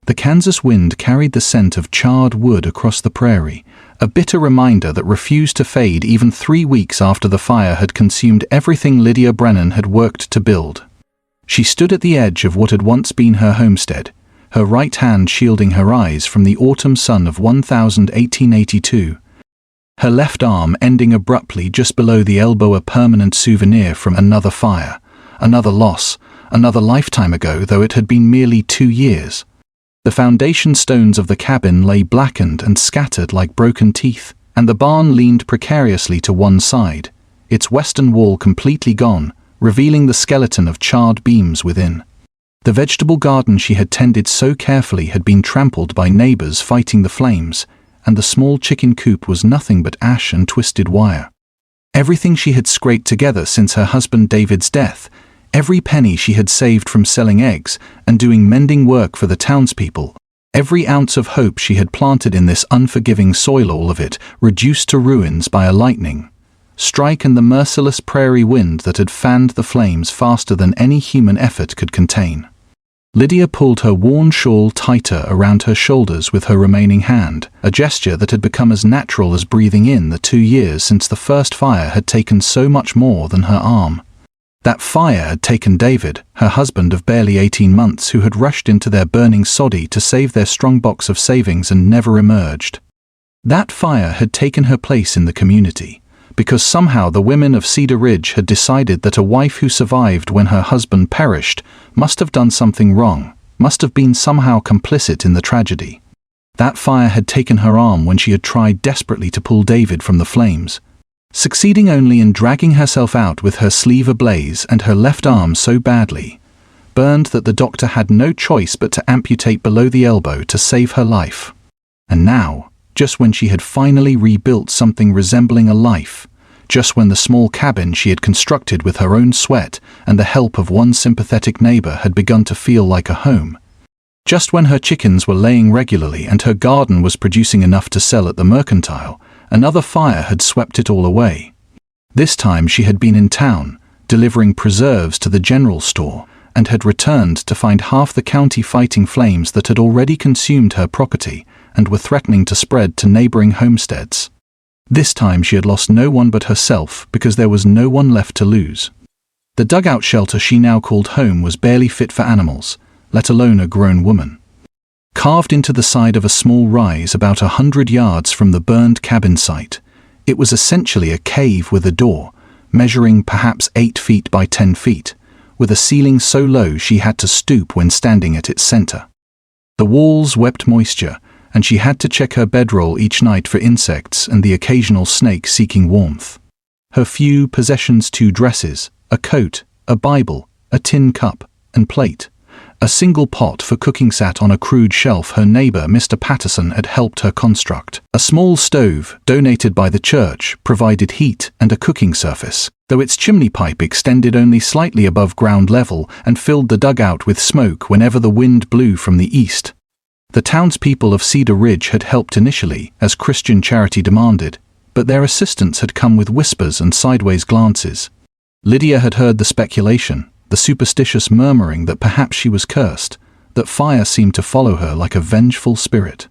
The Kansas wind carried the scent of charred wood across the prairie, a bitter reminder that refused to fade even 3 weeks after the fire had consumed everything Lydia Brennan had worked to build. She stood at the edge of what had once been her homestead, her right hand shielding her eyes from the autumn sun of 1882. Her left arm ending abruptly just below the elbow, a permanent souvenir from another fire, another loss, another lifetime ago, though it had been merely 2 years. The foundation stones of the cabin lay blackened and scattered like broken teeth, and the barn leaned precariously to one side, its western wall completely gone, revealing the skeleton of charred beams within. The vegetable garden she had tended so carefully had been trampled by neighbors fighting the flames, and the small chicken coop was nothing but ash and twisted wire. Everything she had scraped together since her husband David's death, every penny she had saved from selling eggs and doing mending work for the townspeople, every ounce of hope she had planted in this unforgiving soil, all of it reduced to ruins by a lightning strike and the merciless prairie wind that had fanned the flames faster than any human effort could contain. Lydia pulled her worn shawl tighter around her shoulders with her remaining hand, a gesture that had become as natural as breathing in the 2 years since the first fire had taken so much more than her arm. That fire had taken David, her husband of barely 18 months, who had rushed into their burning soddy to save their strong box of savings and never emerged. That fire had taken her place in the community, because somehow the women of Cedar Ridge had decided that a wife who survived when her husband perished must have done something wrong, must have been somehow complicit in the tragedy. That fire had taken her arm when she had tried desperately to pull David from the flames, succeeding only in dragging herself out with her sleeve ablaze and her left arm so badly burned that the doctor had no choice but to amputate below the elbow to save her life. And now, just when she had finally rebuilt something resembling a life, just when the small cabin she had constructed with her own sweat and the help of one sympathetic neighbor had begun to feel like a home, just when her chickens were laying regularly and her garden was producing enough to sell at the mercantile, another fire had swept it all away. This time she had been in town, delivering preserves to the general store, and had returned to find half the county fighting flames that had already consumed her property and were threatening to spread to neighboring homesteads. This time she had lost no one but herself, because there was no one left to lose. The dugout shelter she now called home was barely fit for animals, let alone a grown woman. Carved into the side of a small rise about 100 yards from the burned cabin site, it was essentially a cave with a door, measuring perhaps 8 feet by 10 feet, with a ceiling so low she had to stoop when standing at its center. The walls wept moisture, and she had to check her bedroll each night for insects and the occasional snake seeking warmth. Her few possessions: 2 dresses, a coat, a Bible, a tin cup and plate, a single pot for cooking sat on a crude shelf her neighbor Mr. Patterson had helped her construct. A small stove, donated by the church, provided heat and a cooking surface, though its chimney pipe extended only slightly above ground level and filled the dugout with smoke whenever the wind blew from the east. The townspeople of Cedar Ridge had helped initially, as Christian charity demanded, but their assistance had come with whispers and sideways glances. Lydia had heard the speculation, the superstitious murmuring that perhaps she was cursed, that fire seemed to follow her like a vengeful spirit.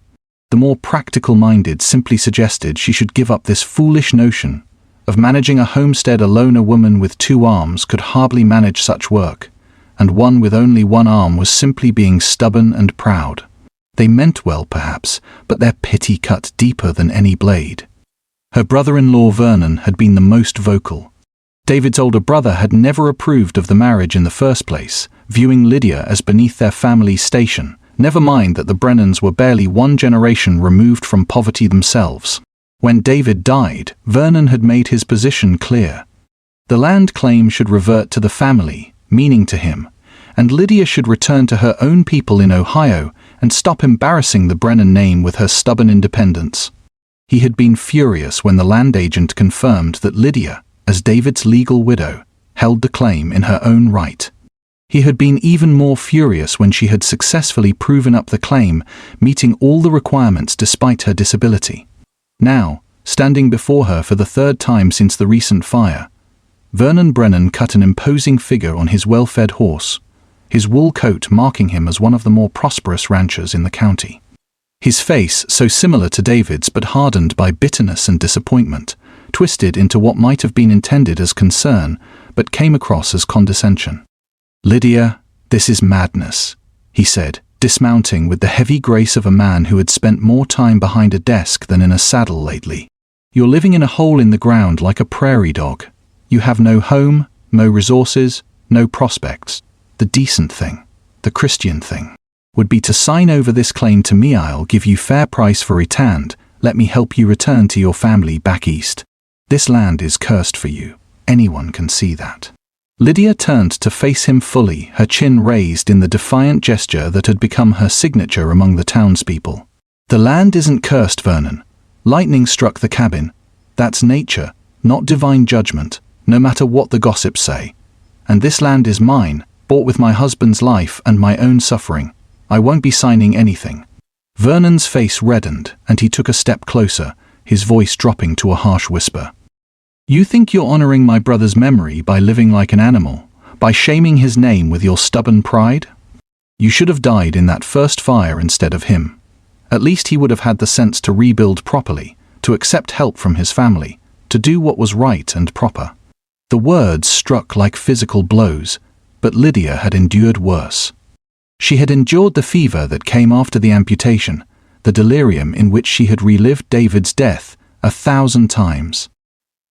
The more practical-minded simply suggested she should give up this foolish notion of managing a homestead alone. A woman with 2 arms could hardly manage such work, and one with only 1 arm was simply being stubborn and proud. They meant well, perhaps, but their pity cut deeper than any blade. Her brother-in-law Vernon had been the most vocal. David's older brother had never approved of the marriage in the first place, viewing Lydia as beneath their family station, never mind that the Brennans were barely 1 generation removed from poverty themselves. When David died, Vernon had made his position clear. The land claim should revert to the family, meaning to him, and Lydia should return to her own people in Ohio and stop embarrassing the Brennan name with her stubborn independence. He had been furious when the land agent confirmed that Lydia, as David's legal widow, held the claim in her own right. He had been even more furious when she had successfully proven up the claim, meeting all the requirements despite her disability. Now, standing before her for the 3rd time since the recent fire, Vernon Brennan cut an imposing figure on his well-fed horse, his wool coat marking him as one of the more prosperous ranchers in the county. His face, so similar to David's but hardened by bitterness and disappointment, twisted into what might have been intended as concern, but came across as condescension. "Lydia, this is madness," he said, dismounting with the heavy grace of a man who had spent more time behind a desk than in a saddle lately. "You're living in a hole in the ground like a prairie dog. You have no home, no resources, no prospects. The decent thing, the Christian thing, would be to sign over this claim to me. I'll give you fair price for it and let me help you return to your family back east. This land is cursed for you. Anyone can see that." Lydia turned to face him fully, her chin raised in the defiant gesture that had become her signature among the townspeople. "The land isn't cursed, Vernon. Lightning struck the cabin. That's nature, not divine judgment, no matter what the gossips say. And this land is mine, bought with my husband's life and my own suffering. I won't be signing anything." Vernon's face reddened, and he took a step closer, his voice dropping to a harsh whisper. "You think you're honoring my brother's memory by living like an animal, by shaming his name with your stubborn pride? You should have died in that first fire instead of him. At least he would have had the sense to rebuild properly, to accept help from his family, to do what was right and proper." The words struck like physical blows, but Lydia had endured worse. She had endured the fever that came after the amputation, the delirium in which she had relived David's death 1,000 times.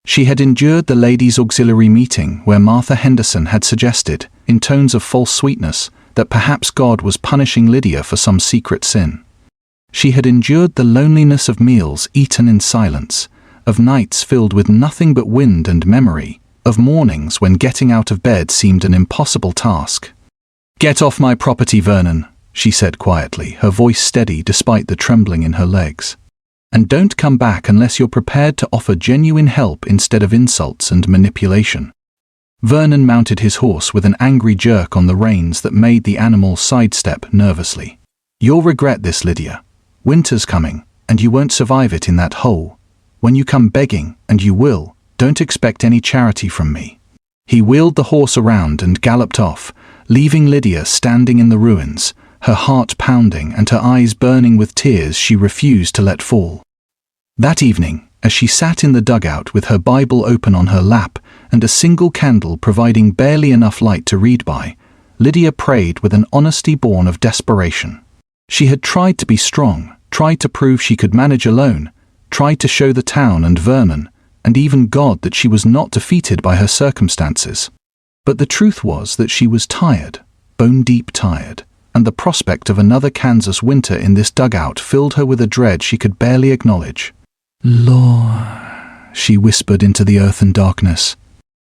She had endured the ladies' auxiliary meeting where Martha Henderson had suggested, in tones of false sweetness, that perhaps God was punishing Lydia for some secret sin. She had endured the loneliness of meals eaten in silence, of nights filled with nothing but wind and memory, of mornings when getting out of bed seemed an impossible task. "Get off my property, Vernon," she said quietly, her voice steady despite the trembling in her legs. "And don't come back unless you're prepared to offer genuine help instead of insults and manipulation." Vernon mounted his horse with an angry jerk on the reins that made the animal sidestep nervously. "You'll regret this, Lydia. Winter's coming, and you won't survive it in that hole. When you come begging, and you will, don't expect any charity from me." He wheeled the horse around and galloped off, leaving Lydia standing in the ruins, her heart pounding and her eyes burning with tears she refused to let fall. That evening, as she sat in the dugout with her Bible open on her lap and a single candle providing barely enough light to read by, Lydia prayed with an honesty born of desperation. She had tried to be strong, tried to prove she could manage alone, tried to show the town and Vernon, and even God, that she was not defeated by her circumstances. But the truth was that she was tired, bone-deep tired, and the prospect of another Kansas winter in this dugout filled her with a dread she could barely acknowledge. "Lord," she whispered into the earthen darkness,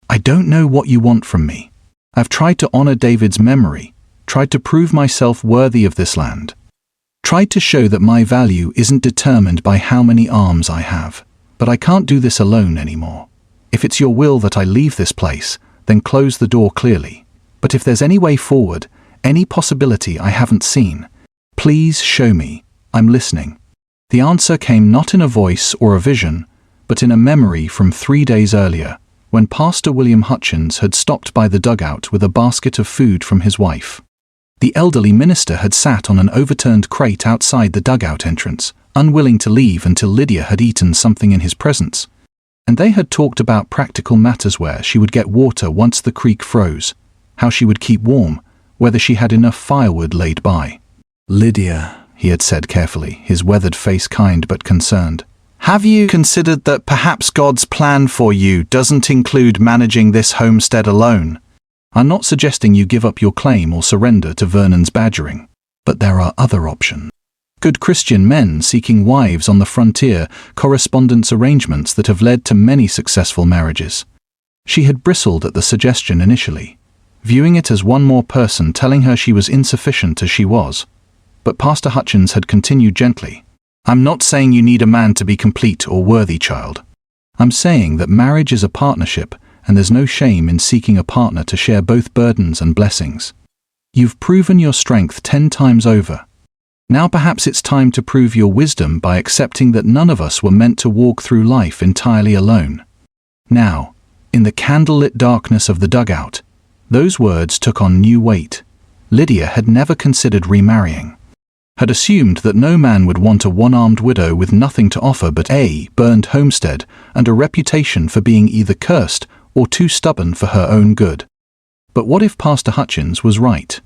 "I don't know what you want from me. I've tried to honor David's memory, tried to prove myself worthy of this land, tried to show that my value isn't determined by how many arms I have, but I can't do this alone anymore. If it's your will that I leave this place, then close the door clearly. But if there's any way forward, any possibility I haven't seen, please show me. I'm listening." The answer came not in a voice or a vision, but in a memory from 3 days earlier, when Pastor William Hutchins had stopped by the dugout with a basket of food from his wife. The elderly minister had sat on an overturned crate outside the dugout entrance, unwilling to leave until Lydia had eaten something in his presence. And they had talked about practical matters, where she would get water once the creek froze, how she would keep warm, whether she had enough firewood laid by. "Lydia," he had said carefully, his weathered face kind but concerned, "have you considered that perhaps God's plan for you doesn't include managing this homestead alone? I'm not suggesting you give up your claim or surrender to Vernon's badgering, but there are other options. Good Christian men seeking wives on the frontier, correspondence arrangements that have led to many successful marriages." She had bristled at the suggestion initially, viewing it as one more person telling her she was insufficient as she was. But Pastor Hutchins had continued gently, "I'm not saying you need a man to be complete or worthy, child. I'm saying that marriage is a partnership, and there's no shame in seeking a partner to share both burdens and blessings. You've proven your strength 10 times over. Now perhaps it's time to prove your wisdom by accepting that none of us were meant to walk through life entirely alone." Now, in the candlelit darkness of the dugout, those words took on new weight. Lydia had never considered remarrying. Had assumed that no man would want a one-armed widow with nothing to offer but a burned homestead and a reputation for being either cursed or too stubborn for her own good. But what if Pastor Hutchins was right?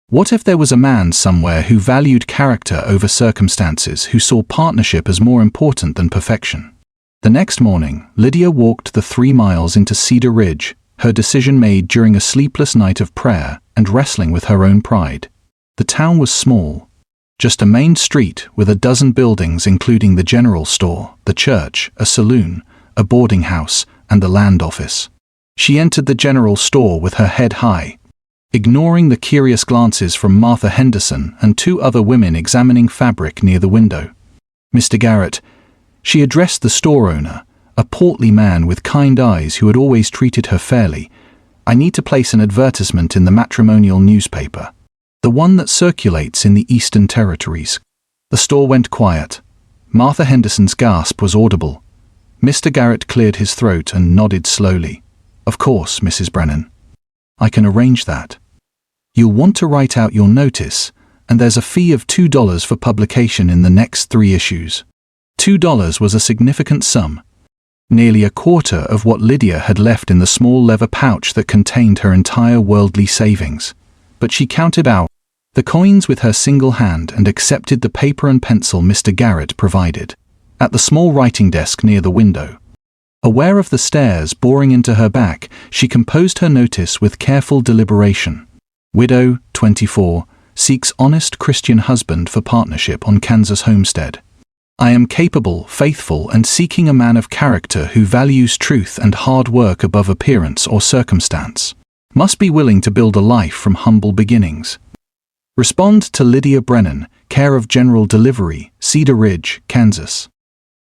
What if there was a man somewhere who valued character over circumstances, who saw partnership as more important than perfection? The next morning, Lydia walked the 3 miles into Cedar Ridge, her decision made during a sleepless night of prayer and wrestling with her own pride. The town was small. Just a main street with a dozen buildings including the general store, the church, a saloon, a boarding house, and the land office. She entered the general store with her head high, ignoring the curious glances from Martha Henderson and 2 other women examining fabric near the window. "Mr. Garrett," she addressed the store owner, a portly man with kind eyes who had always treated her fairly. "I need to place an advertisement in the matrimonial newspaper, the one that circulates in the Eastern Territories." The store went quiet. Martha Henderson's gasp was audible. Mr. Garrett cleared his throat and nodded slowly. "Of course, Mrs. Brennan. I can arrange that. You'll want to write out your notice, and there's a fee of $2 for publication in the next 3 issues. $2 was a significant sum. Nearly a quarter of what Lydia had left in the small leather pouch that contained her entire worldly savings. But she counted out the coins with her single hand and accepted the paper and pencil Mr. Garrett provided. At the small writing desk near the window, aware of the stares boring into her back, she composed her notice with careful deliberation. Widow, 24, seeks honest Christian husband for partnership on Kansas homestead. I am capable, faithful, and seeking a man of character who values truth and hard work above appearance or circumstance. Must be willing to build a life from humble beginnings. Respond to Lydia Brennan, care of General Delivery, Cedar Ridge, Kansas.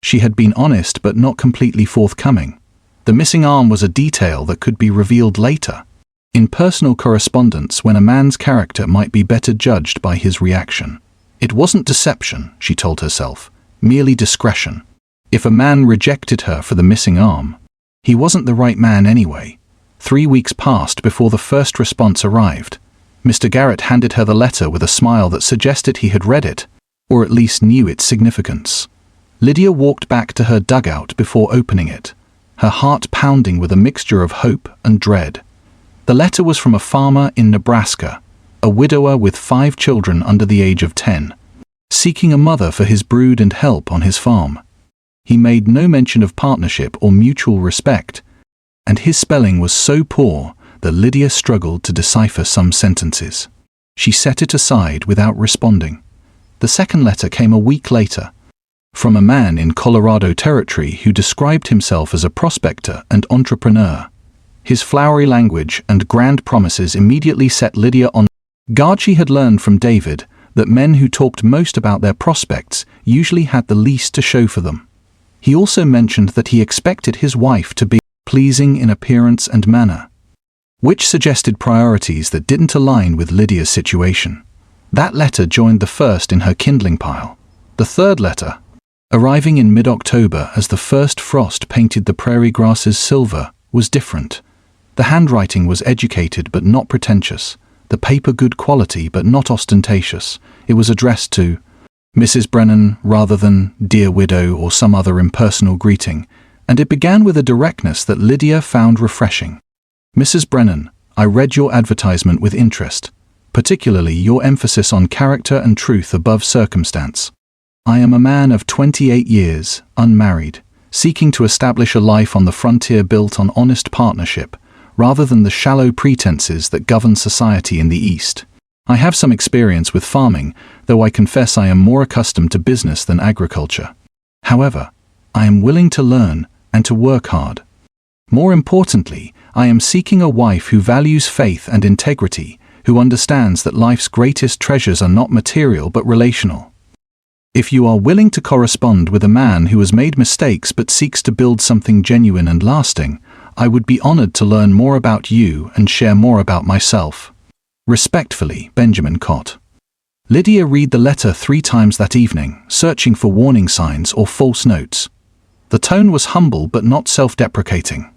She had been honest but not completely forthcoming. The missing arm was a detail that could be revealed later. In personal correspondence, when a man's character might be better judged by his reaction. It wasn't deception, she told herself, merely discretion. If a man rejected her for the missing arm, he wasn't the right man anyway. 3 weeks passed before the first response arrived. Mr. Garrett handed her the letter with a smile that suggested he had read it, or at least knew its significance. Lydia walked back to her dugout before opening it, her heart pounding with a mixture of hope and dread. The letter was from a farmer in Nebraska, a widower with 5 children under the age of 10, seeking a mother for his brood and help on his farm. He made no mention of partnership or mutual respect, and his spelling was so poor that Lydia struggled to decipher some sentences. She set it aside without responding. The second letter came a week later, from a man in Colorado Territory who described himself as a prospector and entrepreneur. His flowery language and grand promises immediately set Lydia on guard. She had learned from David that men who talked most about their prospects usually had the least to show for them. He also mentioned that he expected his wife to be pleasing in appearance and manner, which suggested priorities that didn't align with Lydia's situation. That letter joined the first in her kindling pile. The third letter, arriving in mid-October as the first frost painted the prairie grasses silver, was different. The handwriting was educated but not pretentious, the paper good quality but not ostentatious. It was addressed to Mrs. Brennan rather than Dear Widow or some other impersonal greeting, and it began with a directness that Lydia found refreshing. Mrs. Brennan, I read your advertisement with interest, particularly your emphasis on character and truth above circumstance. I am a man of 28 years, unmarried, seeking to establish a life on the frontier built on honest partnership, rather than the shallow pretenses that govern society in the East. I have some experience with farming, though I confess I am more accustomed to business than agriculture. However, I am willing to learn and to work hard. More importantly, I am seeking a wife who values faith and integrity, who understands that life's greatest treasures are not material but relational. If you are willing to correspond with a man who has made mistakes but seeks to build something genuine and lasting, I would be honored to learn more about you and share more about myself. Respectfully, Benjamin Cott. Lydia read the letter 3 times that evening, searching for warning signs or false notes. The tone was humble but not self-deprecating,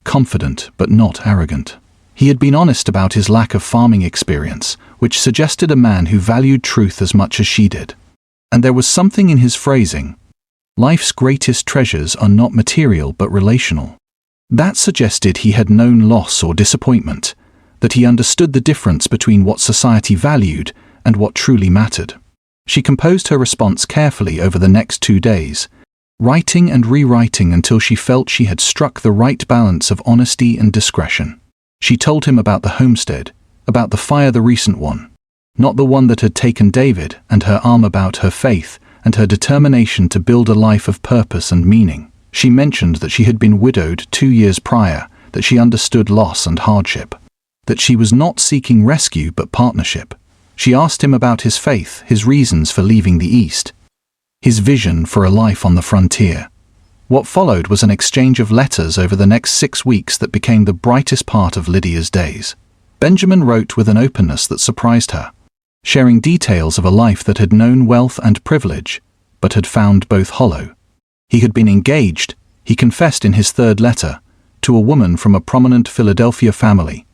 confident but not arrogant. He had been honest about his lack of farming experience, which suggested a man who valued truth as much as she did. And there was something in his phrasing. Life's greatest treasures are not material but relational. That suggested he had known loss or disappointment, that he understood the difference between what society valued and what truly mattered. She composed her response carefully over the next 2 days, writing and rewriting until she felt she had struck the right balance of honesty and discretion. She told him about the homestead, about the fire, the recent one, not the one that had taken David, and her arm about her faith and her determination to build a life of purpose and meaning. She mentioned that she had been widowed 2 years prior, that she understood loss and hardship, that she was not seeking rescue but partnership. She asked him about his faith, his reasons for leaving the East, his vision for a life on the frontier. What followed was an exchange of letters over the next 6 weeks that became the brightest part of Lydia's days. Benjamin wrote with an openness that surprised her, sharing details of a life that had known wealth and privilege, but had found both hollow. He had been engaged, he confessed in his 3rd letter, to a woman from a prominent Philadelphia family.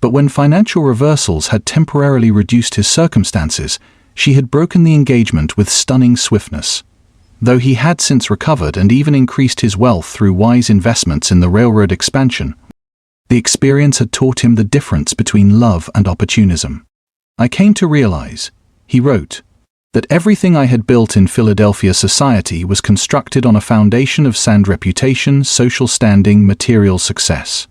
But when financial reversals had temporarily reduced his circumstances, she had broken the engagement with stunning swiftness. Though he had since recovered and even increased his wealth through wise investments in the railroad expansion, the experience had taught him the difference between love and opportunism. I came to realize, he wrote, that everything I had built in Philadelphia society was constructed on a foundation of sand: reputation, social standing, material success.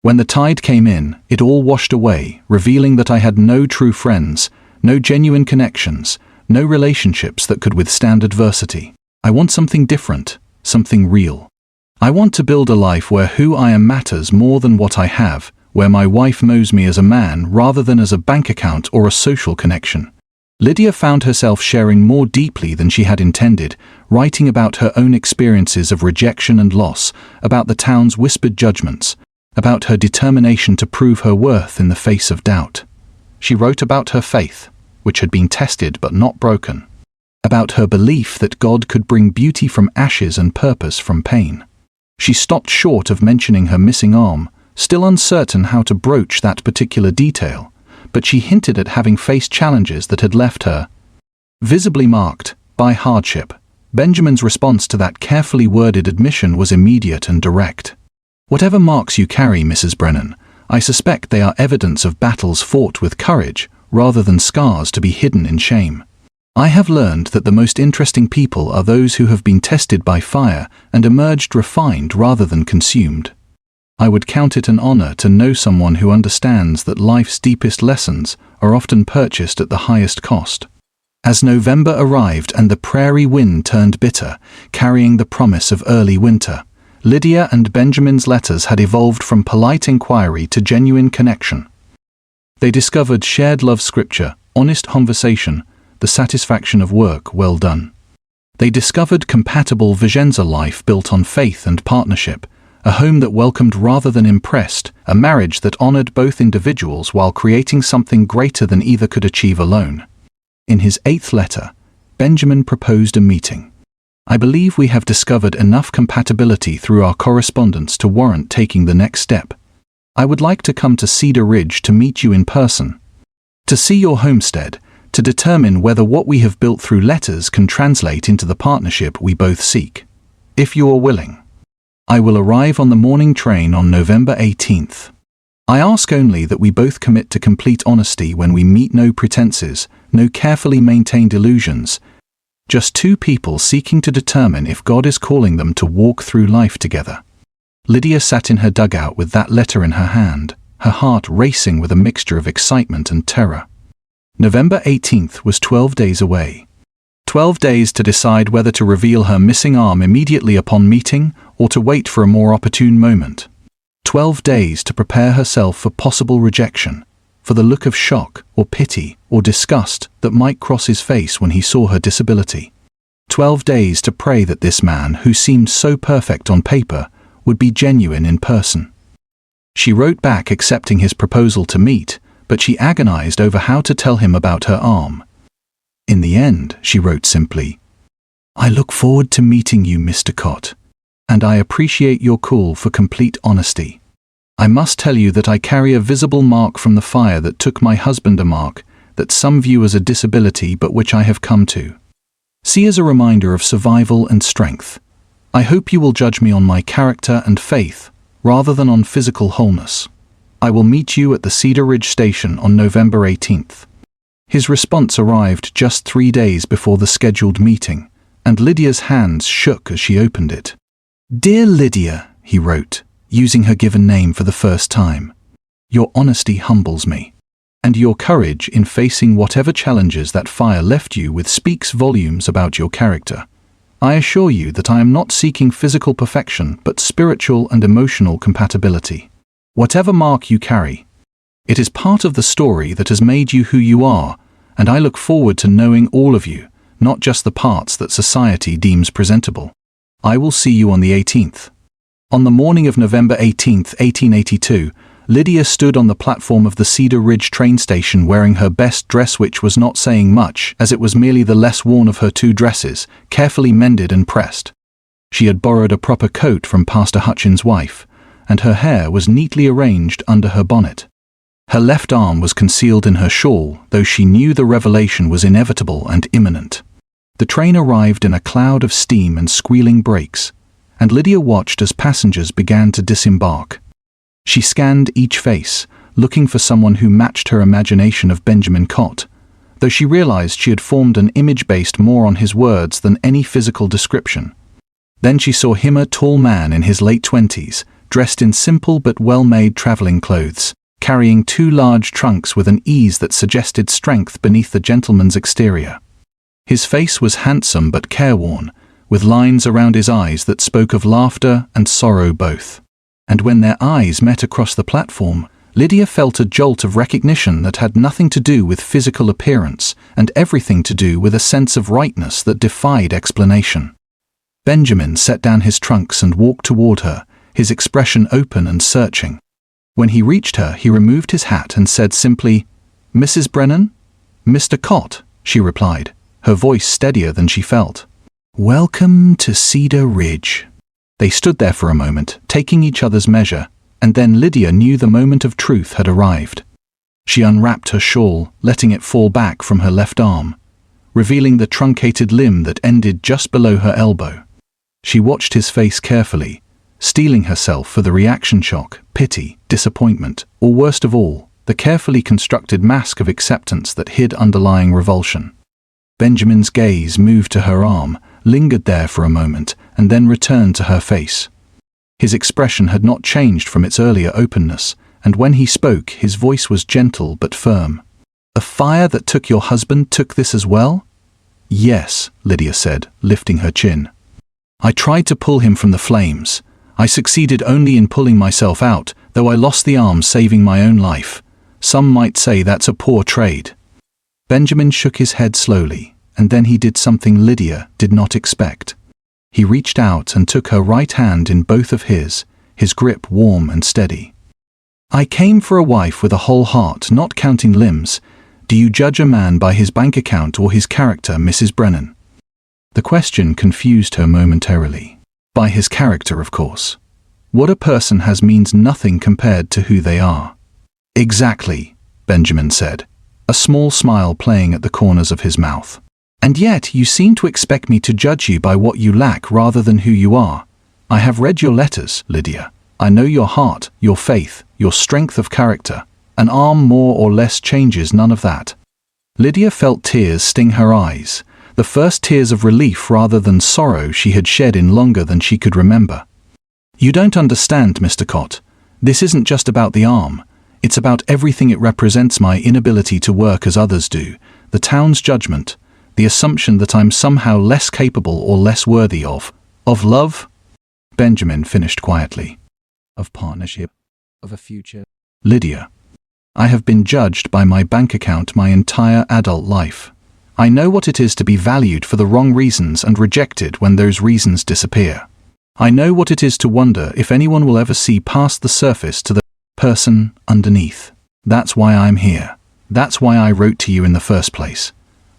When the tide came in, it all washed away, revealing that I had no true friends, no genuine connections, no relationships that could withstand adversity. I want something different, something real. I want to build a life where who I am matters more than what I have, where my wife knows me as a man rather than as a bank account or a social connection. Lydia found herself sharing more deeply than she had intended, writing about her own experiences of rejection and loss, about the town's whispered judgments, about her determination to prove her worth in the face of doubt. She wrote about her faith, which had been tested but not broken, about her belief that God could bring beauty from ashes and purpose from pain. She stopped short of mentioning her missing arm, still uncertain how to broach that particular detail, but she hinted at having faced challenges that had left her visibly marked by hardship. Benjamin's response to that carefully worded admission was immediate and direct. Whatever marks you carry, Mrs. Brennan, I suspect they are evidence of battles fought with courage, rather than scars to be hidden in shame. I have learned that the most interesting people are those who have been tested by fire and emerged refined rather than consumed. I would count it an honor to know someone who understands that life's deepest lessons are often purchased at the highest cost. As November arrived and the prairie wind turned bitter, carrying the promise of early winter, Lydia and Benjamin's letters had evolved from polite inquiry to genuine connection. They discovered shared love, scripture, honest conversation, the satisfaction of work well done. They discovered compatible Vicenza life built on faith and partnership, a home that welcomed rather than impressed, a marriage that honored both individuals while creating something greater than either could achieve alone. In his 8th letter, Benjamin proposed a meeting. I believe we have discovered enough compatibility through our correspondence to warrant taking the next step. I would like to come to Cedar Ridge to meet you in person, to see your homestead, to determine whether what we have built through letters can translate into the partnership we both seek. If you are willing, I will arrive on the morning train on November 18th. I ask only that we both commit to complete honesty when we meet, no pretenses, no carefully maintained illusions, just two people seeking to determine if God is calling them to walk through life together. Lydia sat in her dugout with that letter in her hand, her heart racing with a mixture of excitement and terror. November 18th was 12 days away. 12 days to decide whether to reveal her missing arm immediately upon meeting or to wait for a more opportune moment. 12 days to prepare herself for possible rejection, for the look of shock or pity or disgust that might cross his face when he saw her disability. 12 days to pray that this man, who seemed so perfect on paper, would be genuine in person. She wrote back accepting his proposal to meet, but she agonized over how to tell him about her arm. In the end, she wrote simply, "I look forward to meeting you, Mr. Cott, and I appreciate your call for complete honesty. I must tell you that I carry a visible mark from the fire that took my husband, a mark that some view as a disability but which I have come to see as a reminder of survival and strength. I hope you will judge me on my character and faith, rather than on physical wholeness. I will meet you at the Cedar Ridge station on November 18th. His response arrived just 3 days before the scheduled meeting, and Lydia's hands shook as she opened it. "Dear Lydia," he wrote, using her given name for the first time, "your honesty humbles me, and your courage in facing whatever challenges that fire left you with speaks volumes about your character. I assure you that I am not seeking physical perfection but spiritual and emotional compatibility. Whatever mark you carry, it is part of the story that has made you who you are, and I look forward to knowing all of you, not just the parts that society deems presentable. I will see you on the 18th. On the morning of November 18th, 1882, Lydia stood on the platform of the Cedar Ridge train station wearing her best dress, which was not saying much, as it was merely the less worn of her 2 dresses, carefully mended and pressed. She had borrowed a proper coat from Pastor Hutchins' wife, and her hair was neatly arranged under her bonnet. Her left arm was concealed in her shawl, though she knew the revelation was inevitable and imminent. The train arrived in a cloud of steam and squealing brakes, and Lydia watched as passengers began to disembark. She scanned each face, looking for someone who matched her imagination of Benjamin Cott, though she realized she had formed an image based more on his words than any physical description. Then she saw him, a tall man in his late 20s, dressed in simple but well-made traveling clothes, carrying 2 large trunks with an ease that suggested strength beneath the gentleman's exterior. His face was handsome but careworn, with lines around his eyes that spoke of laughter and sorrow both. And when their eyes met across the platform, Lydia felt a jolt of recognition that had nothing to do with physical appearance and everything to do with a sense of rightness that defied explanation. Benjamin set down his trunks and walked toward her, his expression open and searching. When he reached her, he removed his hat and said simply, "Mrs. Brennan?" "Mr. Cott," she replied, her voice steadier than she felt. "Welcome to Cedar Ridge." They stood there for a moment, taking each other's measure, and then Lydia knew the moment of truth had arrived. She unwrapped her shawl, letting it fall back from her left arm, revealing the truncated limb that ended just below her elbow. She watched his face carefully, steeling herself for the reaction: shock, pity, disappointment, or worst of all, the carefully constructed mask of acceptance that hid underlying revulsion. Benjamin's gaze moved to her arm, lingered there for a moment, and then returned to her face. His expression had not changed from its earlier openness, and when he spoke, his voice was gentle but firm. "A fire that took your husband took this as well?" "Yes," Lydia said, lifting her chin. "I tried to pull him from the flames. I succeeded only in pulling myself out, though I lost the arm saving my own life. Some might say that's a poor trade." Benjamin shook his head slowly, and then he did something Lydia did not expect. He reached out and took her right hand in both of his grip warm and steady. "I came for a wife with a whole heart, not counting limbs. Do you judge a man by his bank account or his character, Mrs. Brennan?" The question confused her momentarily. By his character, of course. What a person has means nothing compared to who they are. "Exactly," Benjamin said, a small smile playing at the corners of his mouth. "And yet you seem to expect me to judge you by what you lack rather than who you are. I have read your letters, Lydia. I know your heart, your faith, your strength of character. An arm more or less changes none of that." Lydia felt tears sting her eyes, the first tears of relief rather than sorrow she had shed in longer than she could remember. "You don't understand, Mr. Cott. This isn't just about the arm. It's about everything it represents: my inability to work as others do, the town's judgment, the assumption that I'm somehow less capable or less worthy of love." Benjamin finished quietly. "Of partnership, of a future." "Lydia, I have been judged by my bank account my entire adult life. I know what it is to be valued for the wrong reasons and rejected when those reasons disappear. I know what it is to wonder if anyone will ever see past the surface to the person underneath. That's why I'm here. That's why I wrote to you in the first place.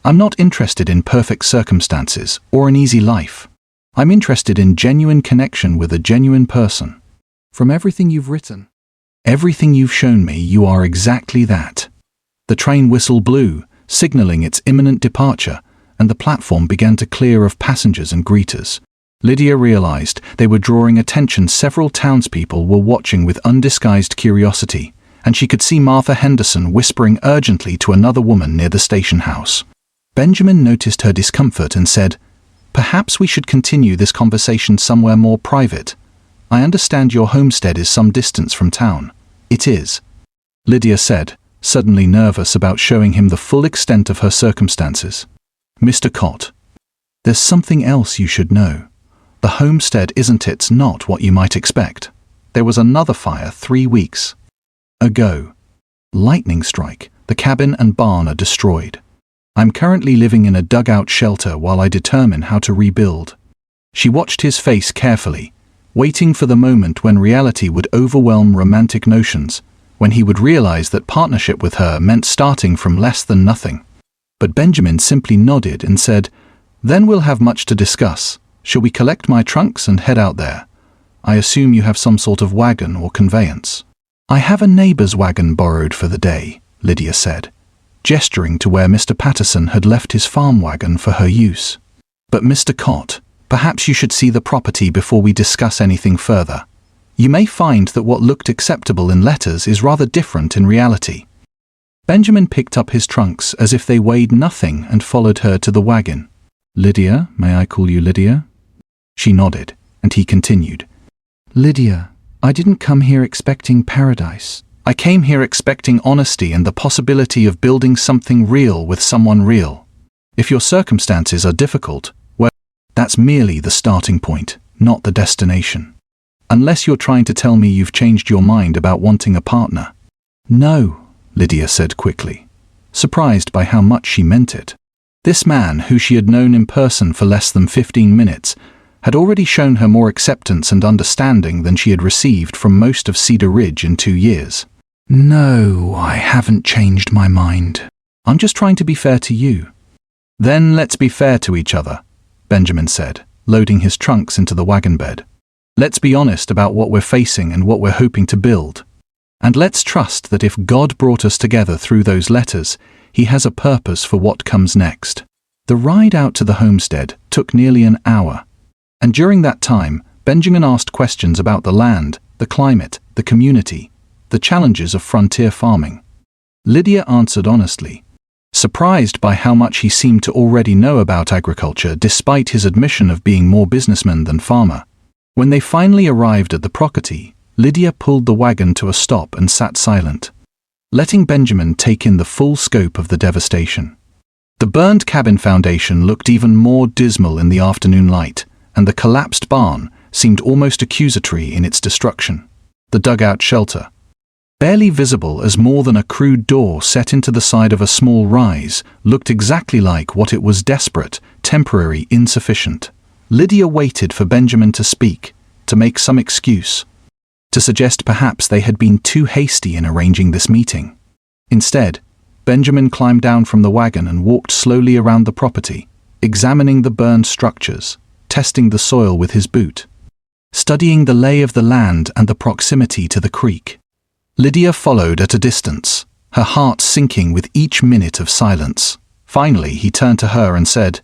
I'm not interested in perfect circumstances or an easy life. I'm interested in genuine connection with a genuine person. From everything you've written, Everything you've shown me, you are exactly that. The train whistle blew, signaling its imminent departure, and the platform began to clear of passengers and greeters. Lydia realized they were drawing attention. Several townspeople were watching with undisguised curiosity, and she could see Martha Henderson whispering urgently to another woman near the station house. Benjamin noticed her discomfort and said, "Perhaps we should continue this conversation somewhere more private. I understand your homestead is some distance from town." "It is," Lydia said, suddenly nervous about showing him the full extent of her circumstances. "Mr. Cott, there's something else you should know. The homestead it's not what you might expect. There was another fire 3 weeks ago. Lightning strike, the cabin and barn are destroyed. I'm currently living in a dugout shelter while I determine how to rebuild." She watched his face carefully, waiting for the moment when reality would overwhelm romantic notions, when he would realize that partnership with her meant starting from less than nothing. But Benjamin simply nodded and said, "Then we'll have much to discuss. Shall we collect my trunks and head out there? I assume you have some sort of wagon or conveyance." "I have a neighbor's wagon borrowed for the day," Lydia said, gesturing to where Mr. Patterson had left his farm wagon for her use. "But Mr. Cott, perhaps you should see the property before we discuss anything further. You may find that what looked acceptable in letters is rather different in reality." Benjamin picked up his trunks as if they weighed nothing and followed her to the wagon. "Lydia, may I call you Lydia?" She nodded, and he continued, "Lydia, I didn't come here expecting paradise. I came here expecting honesty and the possibility of building something real with someone real. If your circumstances are difficult, well, that's merely the starting point, not the destination. Unless you're trying to tell me you've changed your mind about wanting a partner." "No," Lydia said quickly, surprised by how much she meant it. This man, who she had known in person for less than 15 minutes, had already shown her more acceptance and understanding than she had received from most of Cedar Ridge in 2 years. "No, I haven't changed my mind. I'm just trying to be fair to you." "Then let's be fair to each other," Benjamin said, loading his trunks into the wagon bed. "Let's be honest about what we're facing and what we're hoping to build. And let's trust that if God brought us together through those letters, He has a purpose for what comes next." The ride out to the homestead took nearly an hour, and during that time, Benjamin asked questions about the land, the climate, the community, the challenges of frontier farming. Lydia answered honestly, surprised by how much he seemed to already know about agriculture despite his admission of being more businessman than farmer. When they finally arrived at the property, Lydia pulled the wagon to a stop and sat silent, letting Benjamin take in the full scope of the devastation. The burned cabin foundation looked even more dismal in the afternoon light, and the collapsed barn seemed almost accusatory in its destruction. The dugout shelter, barely visible as more than a crude door set into the side of a small rise, looked exactly like what it was: desperate, temporary, insufficient. Lydia waited for Benjamin to speak, to make some excuse, to suggest perhaps they had been too hasty in arranging this meeting. Instead, Benjamin climbed down from the wagon and walked slowly around the property, examining the burned structures, testing the soil with his boot, studying the lay of the land and the proximity to the creek. Lydia followed at a distance, her heart sinking with each minute of silence. Finally, he turned to her and said,